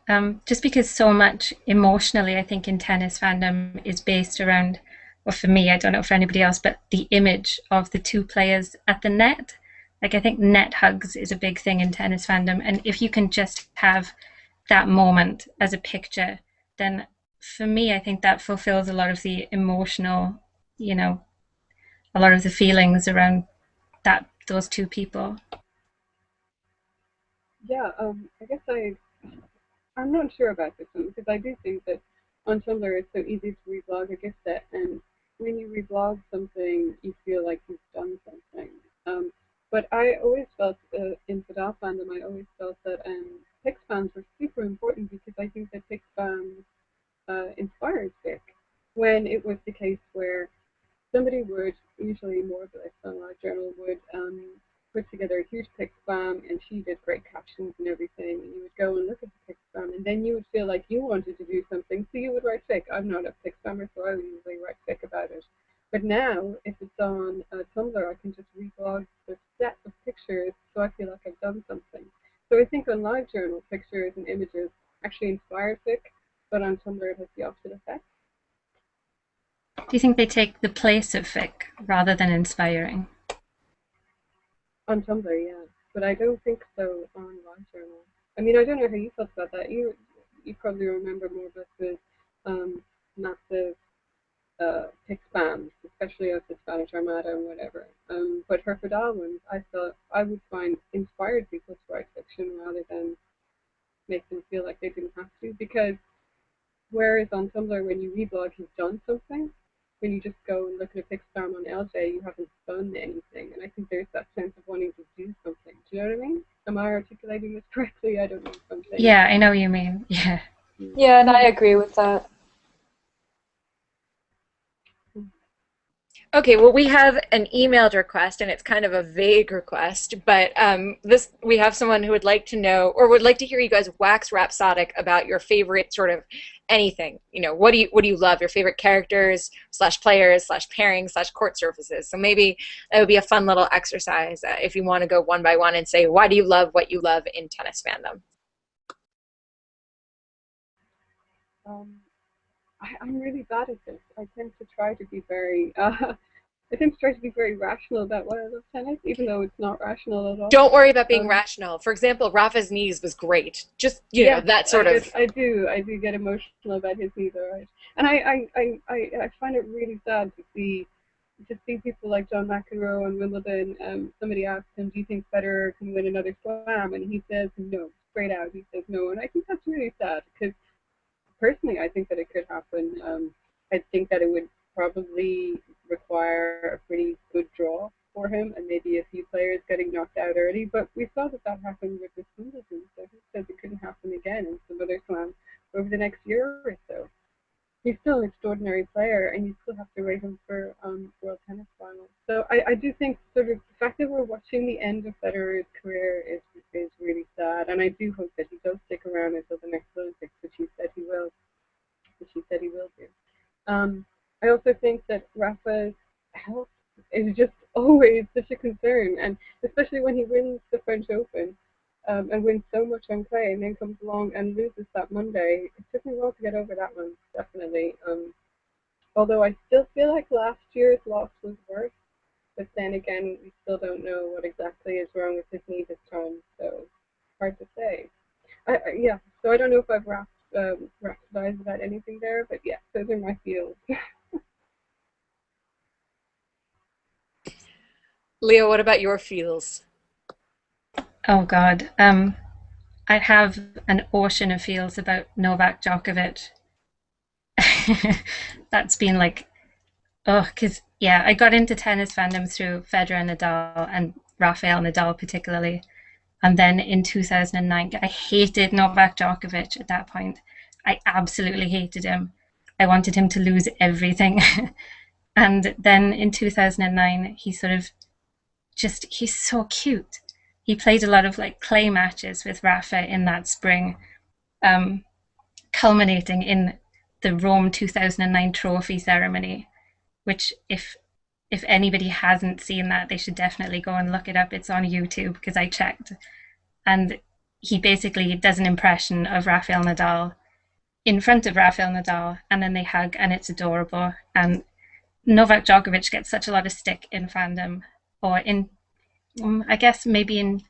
Just because so much emotionally, I think, in tennis fandom is based around, well, for me, I don't know for anybody else, but the image of the 2 players at the net. Like, I think net hugs is a big thing in tennis fandom. And if you can just have that moment as a picture, then for me, I think that fulfills a lot of the emotional, a lot of the feelings around those 2 people. Yeah, I guess I'm not sure about this one, because I do think that on Tumblr it's so easy to reblog a gift set, and when you reblog something, you feel like you've done something. But I always felt, in Fidel fandom, I always felt that Pix fans were super important, because I think that Pix fans inspired fic, when it was the case where somebody would, usually more of a Sunlight Journal, would put together a huge pic spam, and she did great captions and everything, and you would go and look at the pic spam, and then you would feel like you wanted to do something, so you would write fic. I'm not a pic spammer, so I would usually write fic about it. But now, if it's on Tumblr, I can just reblog the set of pictures, so I feel like I've done something. So I think on LiveJournal, pictures and images actually inspire fic, but on Tumblr it has the opposite effect. Do you think they take the place of fic rather than inspiring? On Tumblr, yeah, but I don't think so on LiveJournal. I mean, I don't know how you felt about that. You probably remember more of this massive pic spams, especially of the Spanish Armada and whatever. But her Fidel ones, I thought I would find inspired people to write fiction rather than make them feel like they didn't have to. Because whereas on Tumblr, when you reblog, you've done something. When you just go and look at a pic spam on LJ, you haven't done anything. And I think there's that sense of wanting to do something. Do you know what I mean? Am I articulating this correctly? I don't know something. Yeah, I know what you mean. Yeah. Yeah, and I agree with that. Okay, well, we have an emailed request, and it's kind of a vague request, but this we have someone who would like to know, or would like to hear you guys wax rhapsodic about your favorite sort of anything. You know, what do you love? Your favorite characters slash players slash pairings slash court surfaces. So maybe that would be a fun little exercise if you want to go one by one and say why do you love what you love in tennis fandom. Um, I'm really bad at this. I tend to try to be very I tend to try to be very rational about why I love tennis, even though it's not rational at all. Don't worry about being Um, rational. For example, Rafa's knees was great. Just, yes, that sort of. I do get emotional about his neither, right? And I find it really sad to see people like John McEnroe and Wimbledon. Somebody asked him, "Do you think Federer can win another slam?" And he says no, straight out. He says no, and I think that's really sad because personally, I think that it could happen. I think that it would probably require a pretty good draw for him and maybe a few players getting knocked out early. But we saw that that happened with this Wimbledon, so who says it couldn't happen again in some other slam over the next year or so? He's still an extraordinary player, and you still have to rate him for World Tennis Finals. So I do think sort of the fact that we're watching the end of Federer's career is really sad, and I do hope that he does stick around until the next Olympics, which he said he will do. I also think that Rafa's health is just always such a concern, and especially when he wins the French Open and wins so much on clay, and then comes along and loses that Monday. It took me a while to get over that one, definitely. Although I still feel like last year's loss was worse, but then again, we still don't know what exactly is wrong with his knee this time, so hard to say. Yeah, so I don't know if I've rhapsodized about anything there, but yeah, those are my feels. Leo, what about your feels? Oh God. I have an ocean of feels about Novak Djokovic. That's been like, oh, because yeah, I got into tennis fandom through Federer and Nadal and Rafael Nadal particularly. And then in 2009, I hated Novak Djokovic at that point. I absolutely hated him. I wanted him to lose everything. And then in 2009, he sort of just, he's so cute. He played a lot of like clay matches with Rafa in that spring, um, culminating in the Rome 2009 trophy ceremony, which if anybody hasn't seen that, they should definitely go and look it up. It's on YouTube because I checked. And he basically does an impression of Rafael Nadal in front of Rafael Nadal, and then they hug, and it's adorable. And Novak Djokovic gets such a lot of stick in fandom, or in, I guess maybe in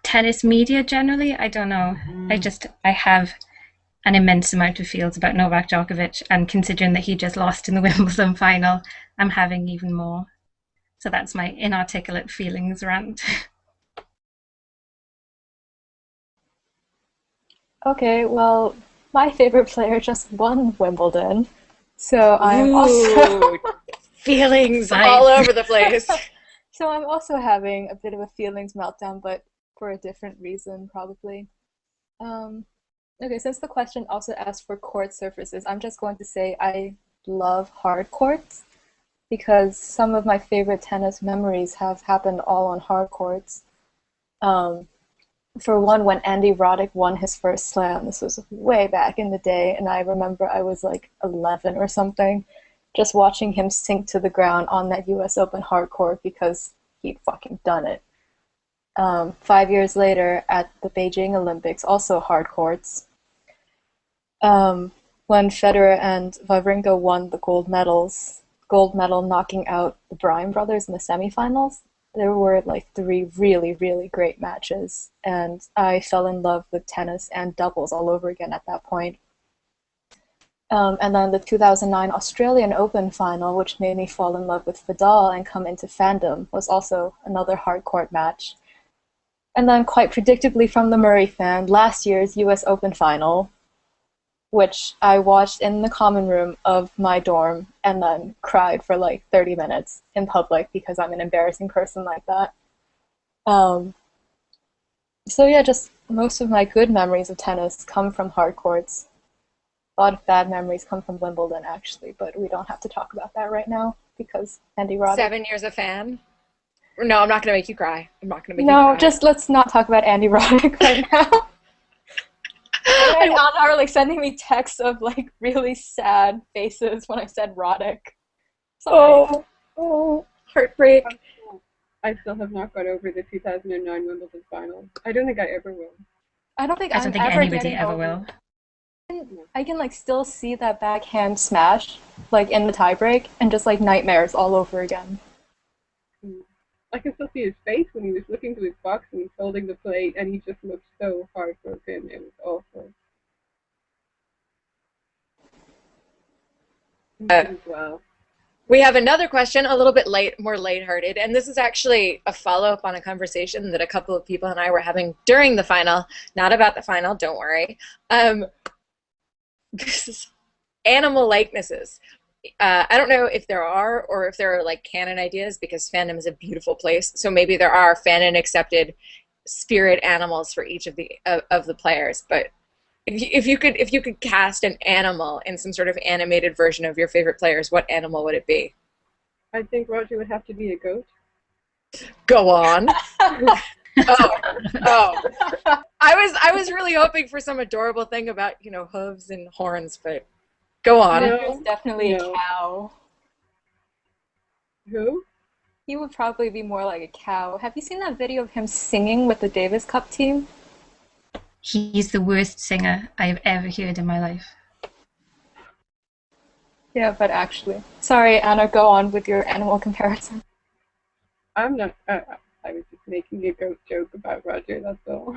tennis media generally. I don't know. I have an immense amount of feels about Novak Djokovic, and considering that he just lost in the Wimbledon final, I'm having even more. So that's my inarticulate feelings rant. Okay, well, my favorite player just won Wimbledon, so I'm also Ooh, feelings all Fight. over the place. so I'm also having a bit of a feelings meltdown, but for a different reason, probably. Um, okay, since the question also asked for court surfaces, I'm just going to say I love hard courts because some of my favorite tennis memories have happened all on hard courts. Um, for one, when Andy Roddick won his first slam, this was way back in the day, and I remember I was like 11 or something, just watching him sink to the ground on that US Open hard court because he'd fucking done it. 5 years later at the Beijing Olympics, also hard courts, when Federer and Wawrinka won the gold medal knocking out the Bryan brothers in the semifinals, there were like three really, really great matches, and I fell in love with tennis and doubles all over again at that point. And then the 2009 Australian Open final, which made me fall in love with Vidal and come into fandom, was also another hard court match. And then, quite predictably from the Murray fan, last year's US Open final, which I watched in the common room of my dorm and then cried for like 30 minutes in public because I'm an embarrassing person like that. Um, so yeah, just most of my good memories of tennis come from hard courts. A lot of bad memories come from Wimbledon, actually, but we don't have to talk about that right now because Andy Roddick. 7 years a fan? No, I'm not going to make you cry. I'm not going to make you No, cry. just let's not talk about Andy Roddick right now. And Anna are like sending me texts of like really sad faces when I said Roddick. Sorry. Oh, heartbreak. I still have not got over the 2009 Wimbledon final. I don't think I ever will. I don't think I don't I'm think ever anybody getting ever over will. I can like still see that backhand smash like in the tiebreak and just like nightmares all over again. I can still see his face when he was looking to his box and he's holding the plate and he just looked so heartbroken. It was awful. Well. We have another question, a little bit more lighthearted, and this is actually a follow-up on a conversation that a couple of people and I were having during the final, not about the final, don't worry. This is animal likenesses. I don't know if there are or if there are like canon ideas because fandom is a beautiful place. So maybe there are fanon accepted spirit animals for each of the players. But if you could cast an animal in some sort of animated version of your favorite players, what animal would it be? I think Roger would have to be a goat. Go on. Oh. I was really hoping for some adorable thing about, hooves and horns, but go on. It's definitely a cow. Who? He would probably be more like a cow. Have you seen that video of him singing with the Davis Cup team? He's the worst singer I've ever heard in my life. Yeah, but actually. Sorry, Anna, go on with your animal comparison. I'm not. I was just making a goat joke about Roger, that's all.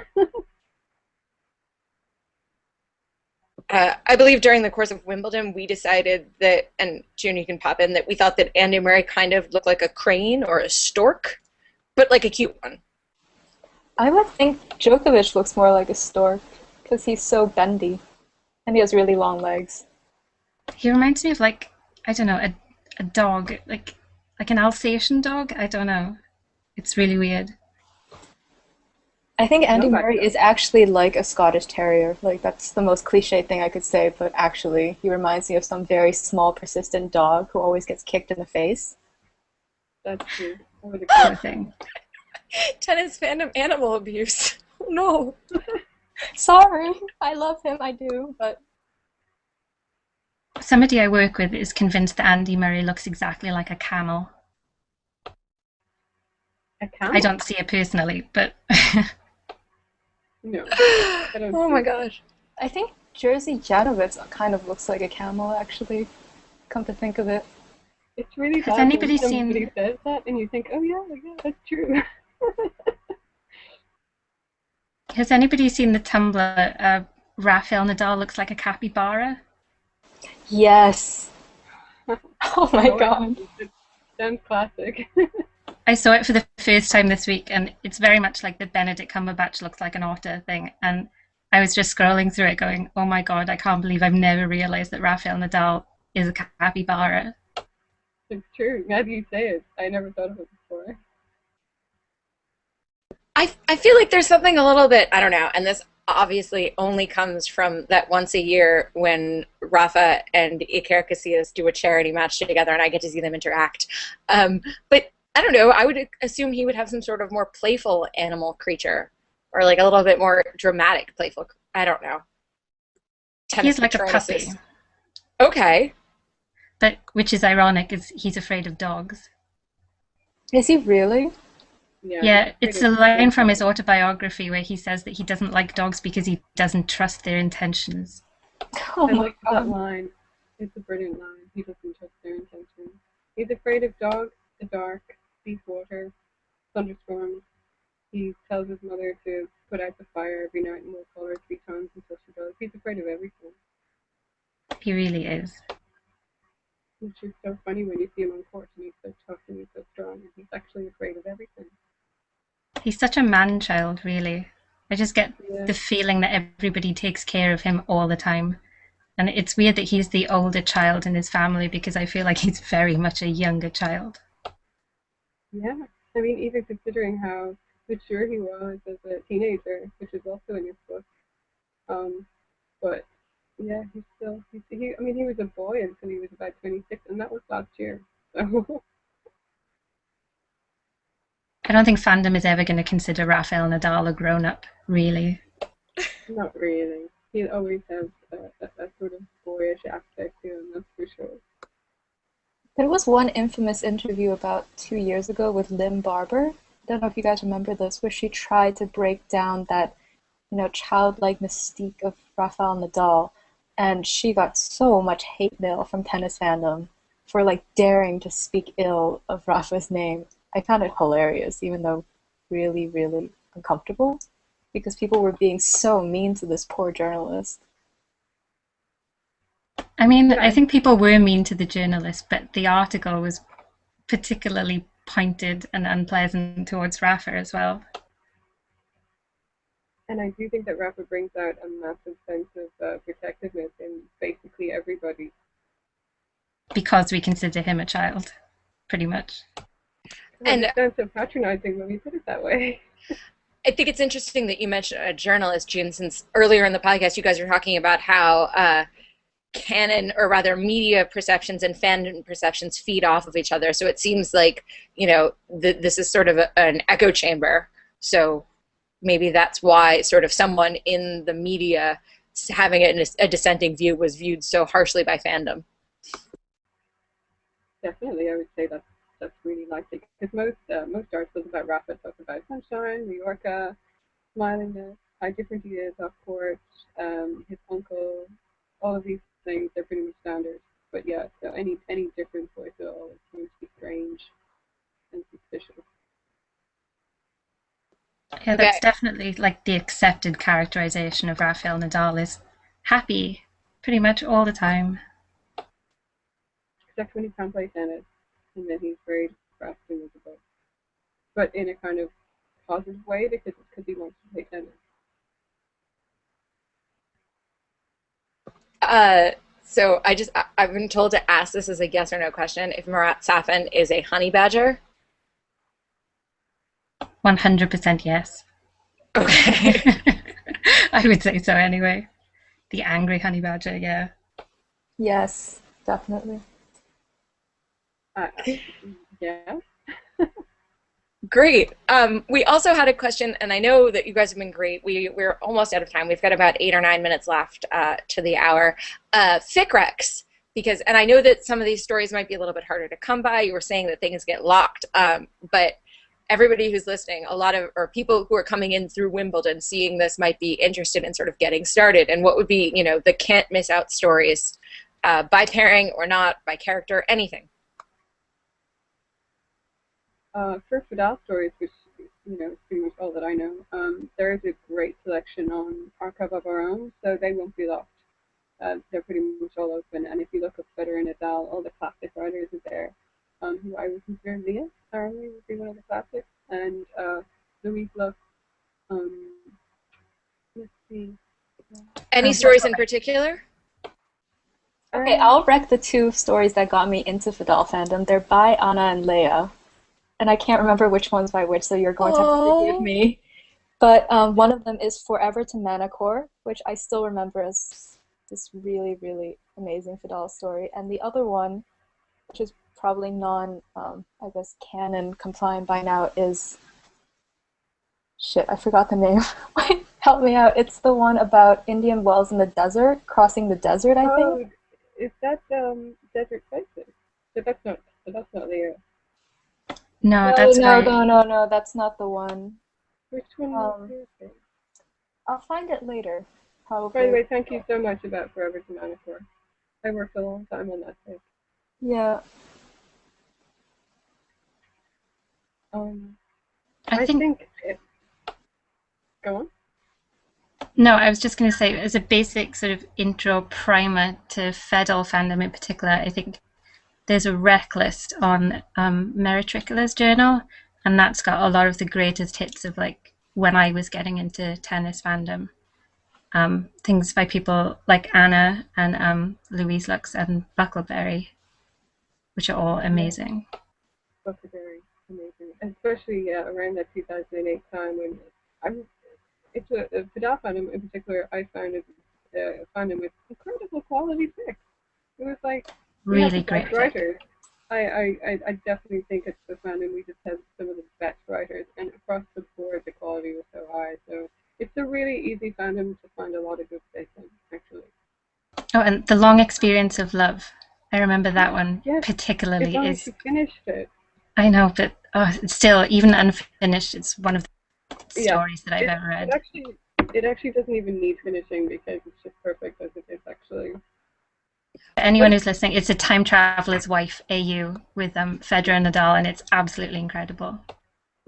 I believe during the course of Wimbledon, we decided that, and June, you can pop in, that we thought that Andy Murray kind of looked like a crane or a stork, but like a cute one. I would think Djokovic looks more like a stork because he's so bendy and he has really long legs. He reminds me of like, I don't know, a dog, like an Alsatian dog. I don't know. It's really weird. I think Andy Murray is actually like a Scottish Terrier. Like, that's the most cliche thing I could say, but actually, he reminds me of some very small, persistent dog who always gets kicked in the face. That's true. Poor thing. Tennis fandom animal abuse. Oh, no. Sorry. I love him, I do, but... Somebody I work with is convinced that Andy Murray looks exactly like a camel. A camel? I don't see it personally, but... No. Oh my gosh. I think Jerzy Janowicz kind of looks like a camel, actually. Come to think of it. It's really Has bad anybody when somebody seen... says that and you think, oh yeah, that's true. Has anybody seen the Tumblr, Rafael Nadal looks like a capybara? Yes. Oh my god. Sounds classic. I saw it for the first time this week, and it's very much like the Benedict Cumberbatch looks like an otter thing. And I was just scrolling through it going, oh my god, I can't believe I've never realized that Rafael Nadal is a capybara. It's true. Now that you say it, I never thought of it before. I feel like there's something a little bit, I don't know, and this obviously only comes from that once a year when Rafa and Iker Casillas do a charity match together and I get to see them interact. But I don't know, I would assume he would have some sort of more playful animal creature or like a little bit more dramatic playful, I don't know. He's like a puppy. Okay. But which is ironic, is he's afraid of dogs. Is he really? Yeah, it's a line from his autobiography where he says that he doesn't like dogs because he doesn't trust their intentions. Oh I my like god. that line. It's a brilliant line. He doesn't trust their intentions. He's afraid of dogs, the dark, deep water, thunderstorms. He tells his mother to put out the fire every night and will call her 3 times until she does. He's afraid of everything. He really is. Which is so funny when you see him on court and he's so tough and he's so strong and he's actually afraid of everything. He's such a man-child, really. I just get the feeling that everybody takes care of him all the time. And it's weird that he's the older child in his family because I feel like he's very much a younger child. Yeah. I mean, even considering how mature he was as a teenager, which is also in his book. But yeah, he was a boy until he was about 26, and that was last year. So I don't think fandom is ever going to consider Rafael Nadal a grown-up, really. not really. He always has a sort of boyish aspect to him, that's for sure. There was one infamous interview about 2 years ago with Lim Barber. I don't know if you guys remember this, where she tried to break down that, childlike mystique of Rafael Nadal, and she got so much hate mail from tennis fandom for like daring to speak ill of Rafa's name. I found it hilarious, even though really, really uncomfortable, because people were being so mean to this poor journalist. I mean, I think people were mean to the journalist, but the article was particularly pointed and unpleasant towards Rafa as well. And I do think that Rafa brings out a massive sense of protectiveness in basically everybody. Because we consider him a child, pretty much. And it sounds so patronizing when we put it that way. I think it's interesting that you mentioned a journalist, June, since earlier in the podcast you guys were talking about how canon, or rather media perceptions and fandom perceptions feed off of each other. So it seems like, this is sort of an echo chamber. So maybe that's why sort of someone in the media having a dissenting view was viewed so harshly by fandom. Definitely, I would say that's really likely, because most articles about Rafa talk about sunshine, Mallorca, smilingness, how different he is off court, his uncle, all of these things, they're pretty much standard. But yeah, so any difference voice at all seems to be strange and suspicious. Yeah, that's definitely like the accepted characterization of Rafael Nadal is happy pretty much all the time. Except when he can't play tennis, and then he's very depressed and miserable. But in a kind of positive way, because he wants to play tennis. So I've been told to ask this as a yes or no question, if Marat Safin is a honey badger. 100% yes. Okay. I would say so anyway. The angry honey badger, yeah. Yes, definitely. Yeah. Great. We also had a question, and I know that you guys have been great. We're almost out of time. We've got about 8 or 9 minutes left to the hour. FICREX, and I know that some of these stories might be a little bit harder to come by. You were saying that things get locked, but everybody who's listening, or people who are coming in through Wimbledon seeing this might be interested in sort of getting started. And what would be, the can't miss out stories, by pairing or not, by character, anything. For Fidel stories, which is pretty much all that I know, there is a great selection on Archive of Our Own, so they won't be locked. They're pretty much all open, and if you look up Federer and Nadal, all the classic writers are there. Who I would consider Leah Army would be one of the classics, and Louise Luck. Let's see. Any stories in particular? Okay, I'll wreck the 2 stories that got me into Fidel fandom. They're by Anna and Leia. And I can't remember which one's by which, so you're going to have to forgive me. But one of them is Forever to Manacor, which I still remember as this really, really amazing Fidel story. And the other one, which is probably canon compliant by now, is... Shit, I forgot the name. Help me out. It's the one about Indian wells in the desert, crossing the desert, I think. Is that Desert Places? But that's not Leah. No, that's right. No, that's not the one. Which one was Leah? I'll find it later, probably. By the way, thank you so much about Forever to Manacor. I worked a long time on that thing. Yeah. I think Go on. No, I was just going to say, as a basic sort of intro primer to Fedel fandom in particular, I think there's a rec list on Meretricula's journal, and that's got a lot of the greatest hits of like when I was getting into tennis fandom. Things by people like Anna and Louise Lux and Buckleberry, which are all amazing. Buckleberry, amazing. Especially around that 2008 time when it's a Fidel fandom in particular, I found it fandom with incredible quality picks. It was like really great writers. I definitely think it's the fandom. We just have some of the best writers, and across the board, the quality was so high. So it's a really easy fandom to find a lot of good space in, actually. Oh, and The Long Experience of Love. I remember that one Yes, it's particularly. only Is she finished it. I know, but it's still, even unfinished, it's one of the Yeah, stories that I've it ever it read. actually it actually doesn't even need finishing because it's just perfect as it is, actually. Anyone What who's listening, it's A Time Traveler's Wife, AU, with Federer and Nadal, and it's absolutely incredible.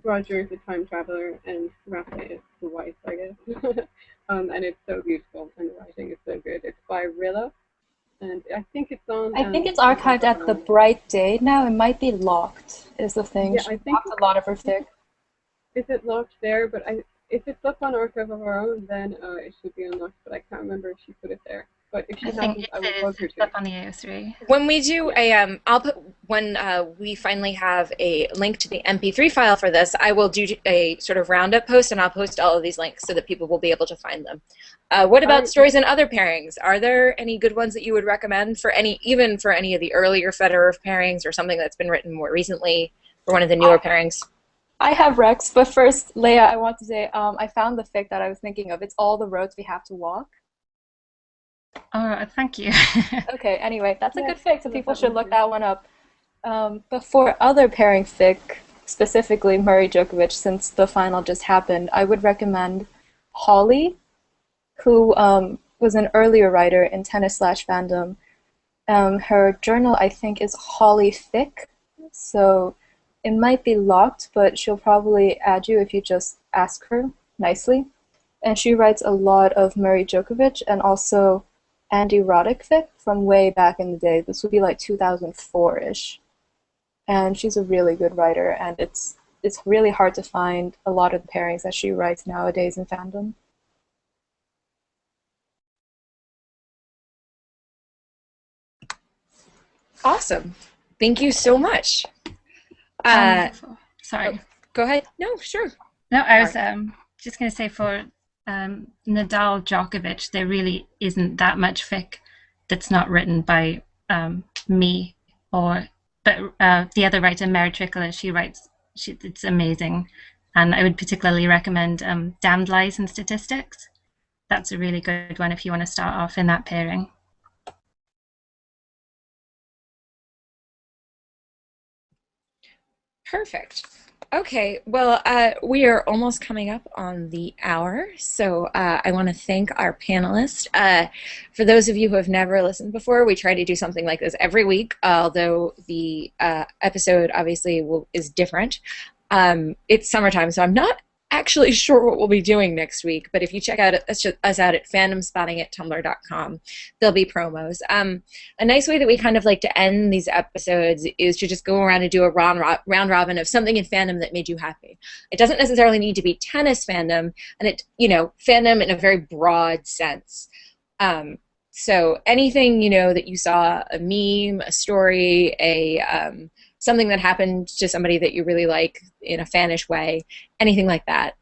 Roger is a time traveler and Rafa is the wife, I guess. And it's so beautiful and the writing is so good. It's by Rilla, and I think it's on I think it's Amazon archived at the Prime. Bright Day now. It might be locked, is the thing. Yeah, She I think locked a lot of her fic. is it locked there, but if it's up on Archive of Our Own, then it should be unlocked. But I can't remember if she put it there. But if she I think hasn't, it I will is. bug her It's to. up on the AO3. When we do Yeah. I'll put when we finally have a link to the MP3 file for this. I will do a sort of roundup post, and I'll post all of these links so that people will be able to find them. What about I stories and other pairings? Are there any good ones that you would recommend for even for any of the earlier Federer pairings, or something that's been written more recently for one of the newer pairings? I have Rex, but first, Leia, I want to say I found the fic that I was thinking of. It's All the Roads We Have to Walk. Oh, thank you. Okay, anyway, that's a Yeah, good fic, so I love people that should one look too. that one up. But for other pairing fic, specifically Murray Djokovic, since the final just happened, I would recommend Holly, who was an earlier writer in tennis slash fandom. Her journal, I think, is Holly Fic, so it might be locked, but she'll probably add you if you just ask her nicely. And she writes a lot of Murray Djokovic and also Andy Roddick fic from way back in the day. This would be like 2004-ish. And she's a really good writer, and it's really hard to find a lot of the pairings that she writes nowadays in fandom. Awesome. Thank you so much. Sorry. Go ahead. No, sure. No, I was Sorry. just going to say for Nadal Djokovic, there really isn't that much fic that's not written by me but the other writer, Mary Trickler, she writes, it's amazing. And I would particularly recommend Damned Lies and Statistics. That's a really good one if you want to start off in that pairing. Perfect. Okay, well, we are almost coming up on the hour, so I want to thank our panelists. For those of you who have never listened before, we try to do something like this every week, although the episode obviously is different. It's summertime, so I'm not actually sure what we'll be doing next week, but if you check out us out at fandomspotting@tumblr.com, there'll be promos. A nice way that we kind of like to end these episodes is to just go around and do a round robin of something in fandom that made you happy. It doesn't necessarily need to be tennis fandom, and fandom in a very broad sense. So anything that you saw, a meme, a story, something that happened to somebody that you really like in a fanish way, anything like that.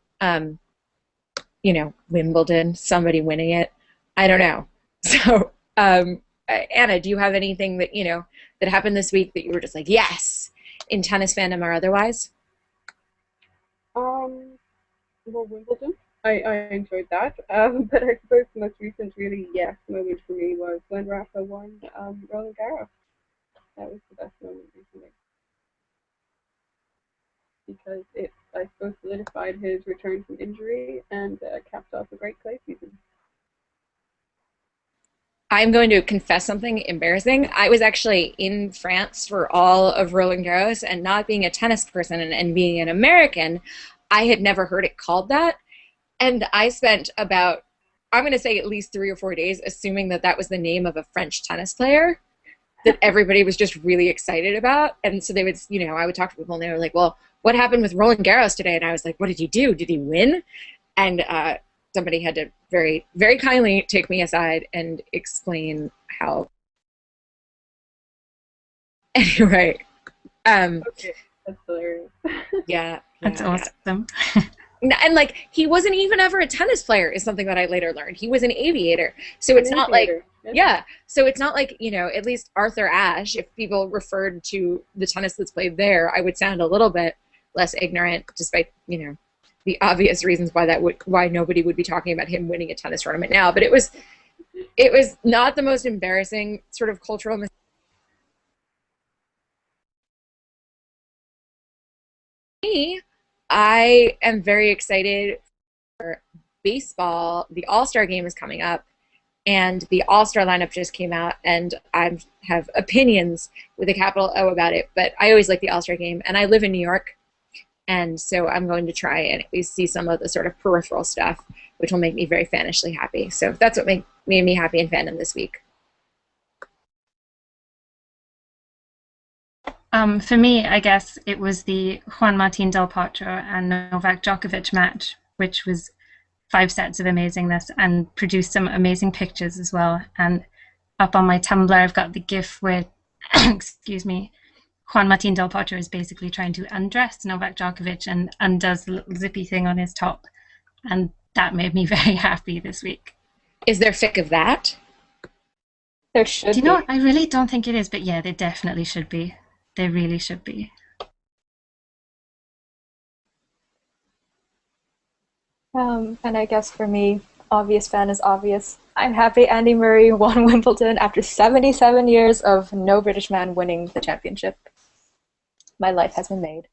Wimbledon, somebody winning it. I don't know. So, Anna, do you have anything that happened this week that you were just like, yes, in tennis fandom or otherwise? Well, Wimbledon. I enjoyed that. But I suppose the most recent really yes moment for me was when Rafa won Roland Garros. That was the best moment recently because it, I suppose, solidified his return from injury and capped off a great clay season. I'm going to confess something embarrassing. I was actually in France for all of Roland Garros, and not being a tennis person and being an American, I had never heard it called that. And I spent about, I'm going to say at least 3 or 4 days, assuming that that was the name of a French tennis player that everybody was just really excited about. And so they would, I would talk to people and they were like, well, what happened with Roland Garros today? And I was like, what did he do? Did he win? And somebody had to very, very kindly take me aside and explain how. Anyway, Okay, that's hilarious. yeah, That's yeah, yeah. awesome. And like he wasn't even ever a tennis player is something that I later learned. He was an aviator. So it's not like yeah. So it's not like, you know, at least Arthur Ashe, if people referred to the tennis that's played there, I would sound a little bit less ignorant, despite, you know, the obvious reasons why nobody would be talking about him winning a tennis tournament now. But it was not the most embarrassing sort of cultural mistake. I am very excited for baseball. The All-Star game is coming up, and the All-Star lineup just came out, and I have opinions with a capital O about it, but I always like the All-Star game, and I live in New York, and so I'm going to try and at least see some of the sort of peripheral stuff, which will make me very fanishly happy. So that's what made me happy in fandom this week. For me, I guess it was the Juan Martín del Potro and Novak Djokovic match, which was 5 sets of amazingness and produced some amazing pictures as well. And up on my Tumblr, I've got the GIF where, excuse me, Juan Martín del Potro is basically trying to undress Novak Djokovic and undoes the little zippy thing on his top. And that made me very happy this week. Is there fic of that? There should be. Do you know what? I really don't think it is, but yeah, there definitely should be. There really should be. And I guess for me, obvious fan is obvious. I'm happy Andy Murray won Wimbledon after 77 years of no British man winning the championship. My life has been made.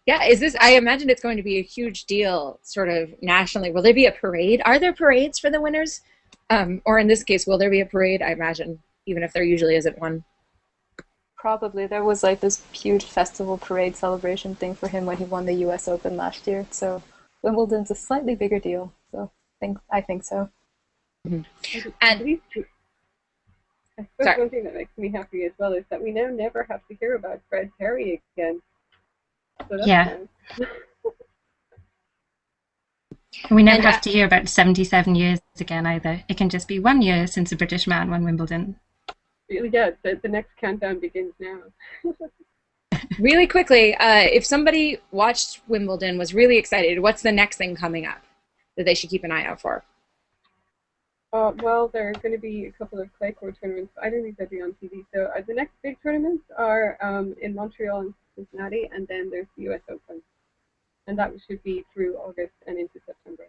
Yeah, I imagine it's going to be a huge deal sort of nationally. Will there be a parade? Are there parades for the winners? Or in this case, will there be a parade? I imagine, even if there usually isn't one. Probably. There was like this huge festival parade celebration thing for him when he won the US Open last year. So Wimbledon's a slightly bigger deal. So I think so. Mm-hmm. And I suppose one thing that makes me happy as well is that we now never have to hear about Fred Perry again. So that's yeah. Nice. We never have to hear about 77 years again either. It can just be 1 year since a British man won Wimbledon. Yeah, the next countdown begins now. Really quickly, if somebody watched Wimbledon, was really excited, what's the next thing coming up that they should keep an eye out for? Well, there are going to be a couple of clay court tournaments. I don't think they'll be on TV. So the next big tournaments are in Montreal and Cincinnati, and then there's the US Open. And that should be through August and into September.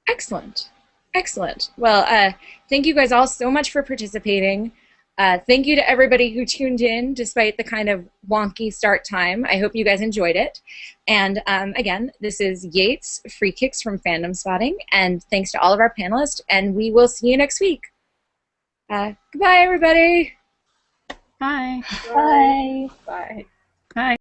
Excellent. Excellent. Well, thank you guys all so much for participating. Thank you to everybody who tuned in despite the kind of wonky start time. I hope you guys enjoyed it. And again, this is Yates, Free Kicks from Fandom Spotting, and thanks to all of our panelists, and we will see you next week. Goodbye, everybody. Bye. Bye. Bye. Bye.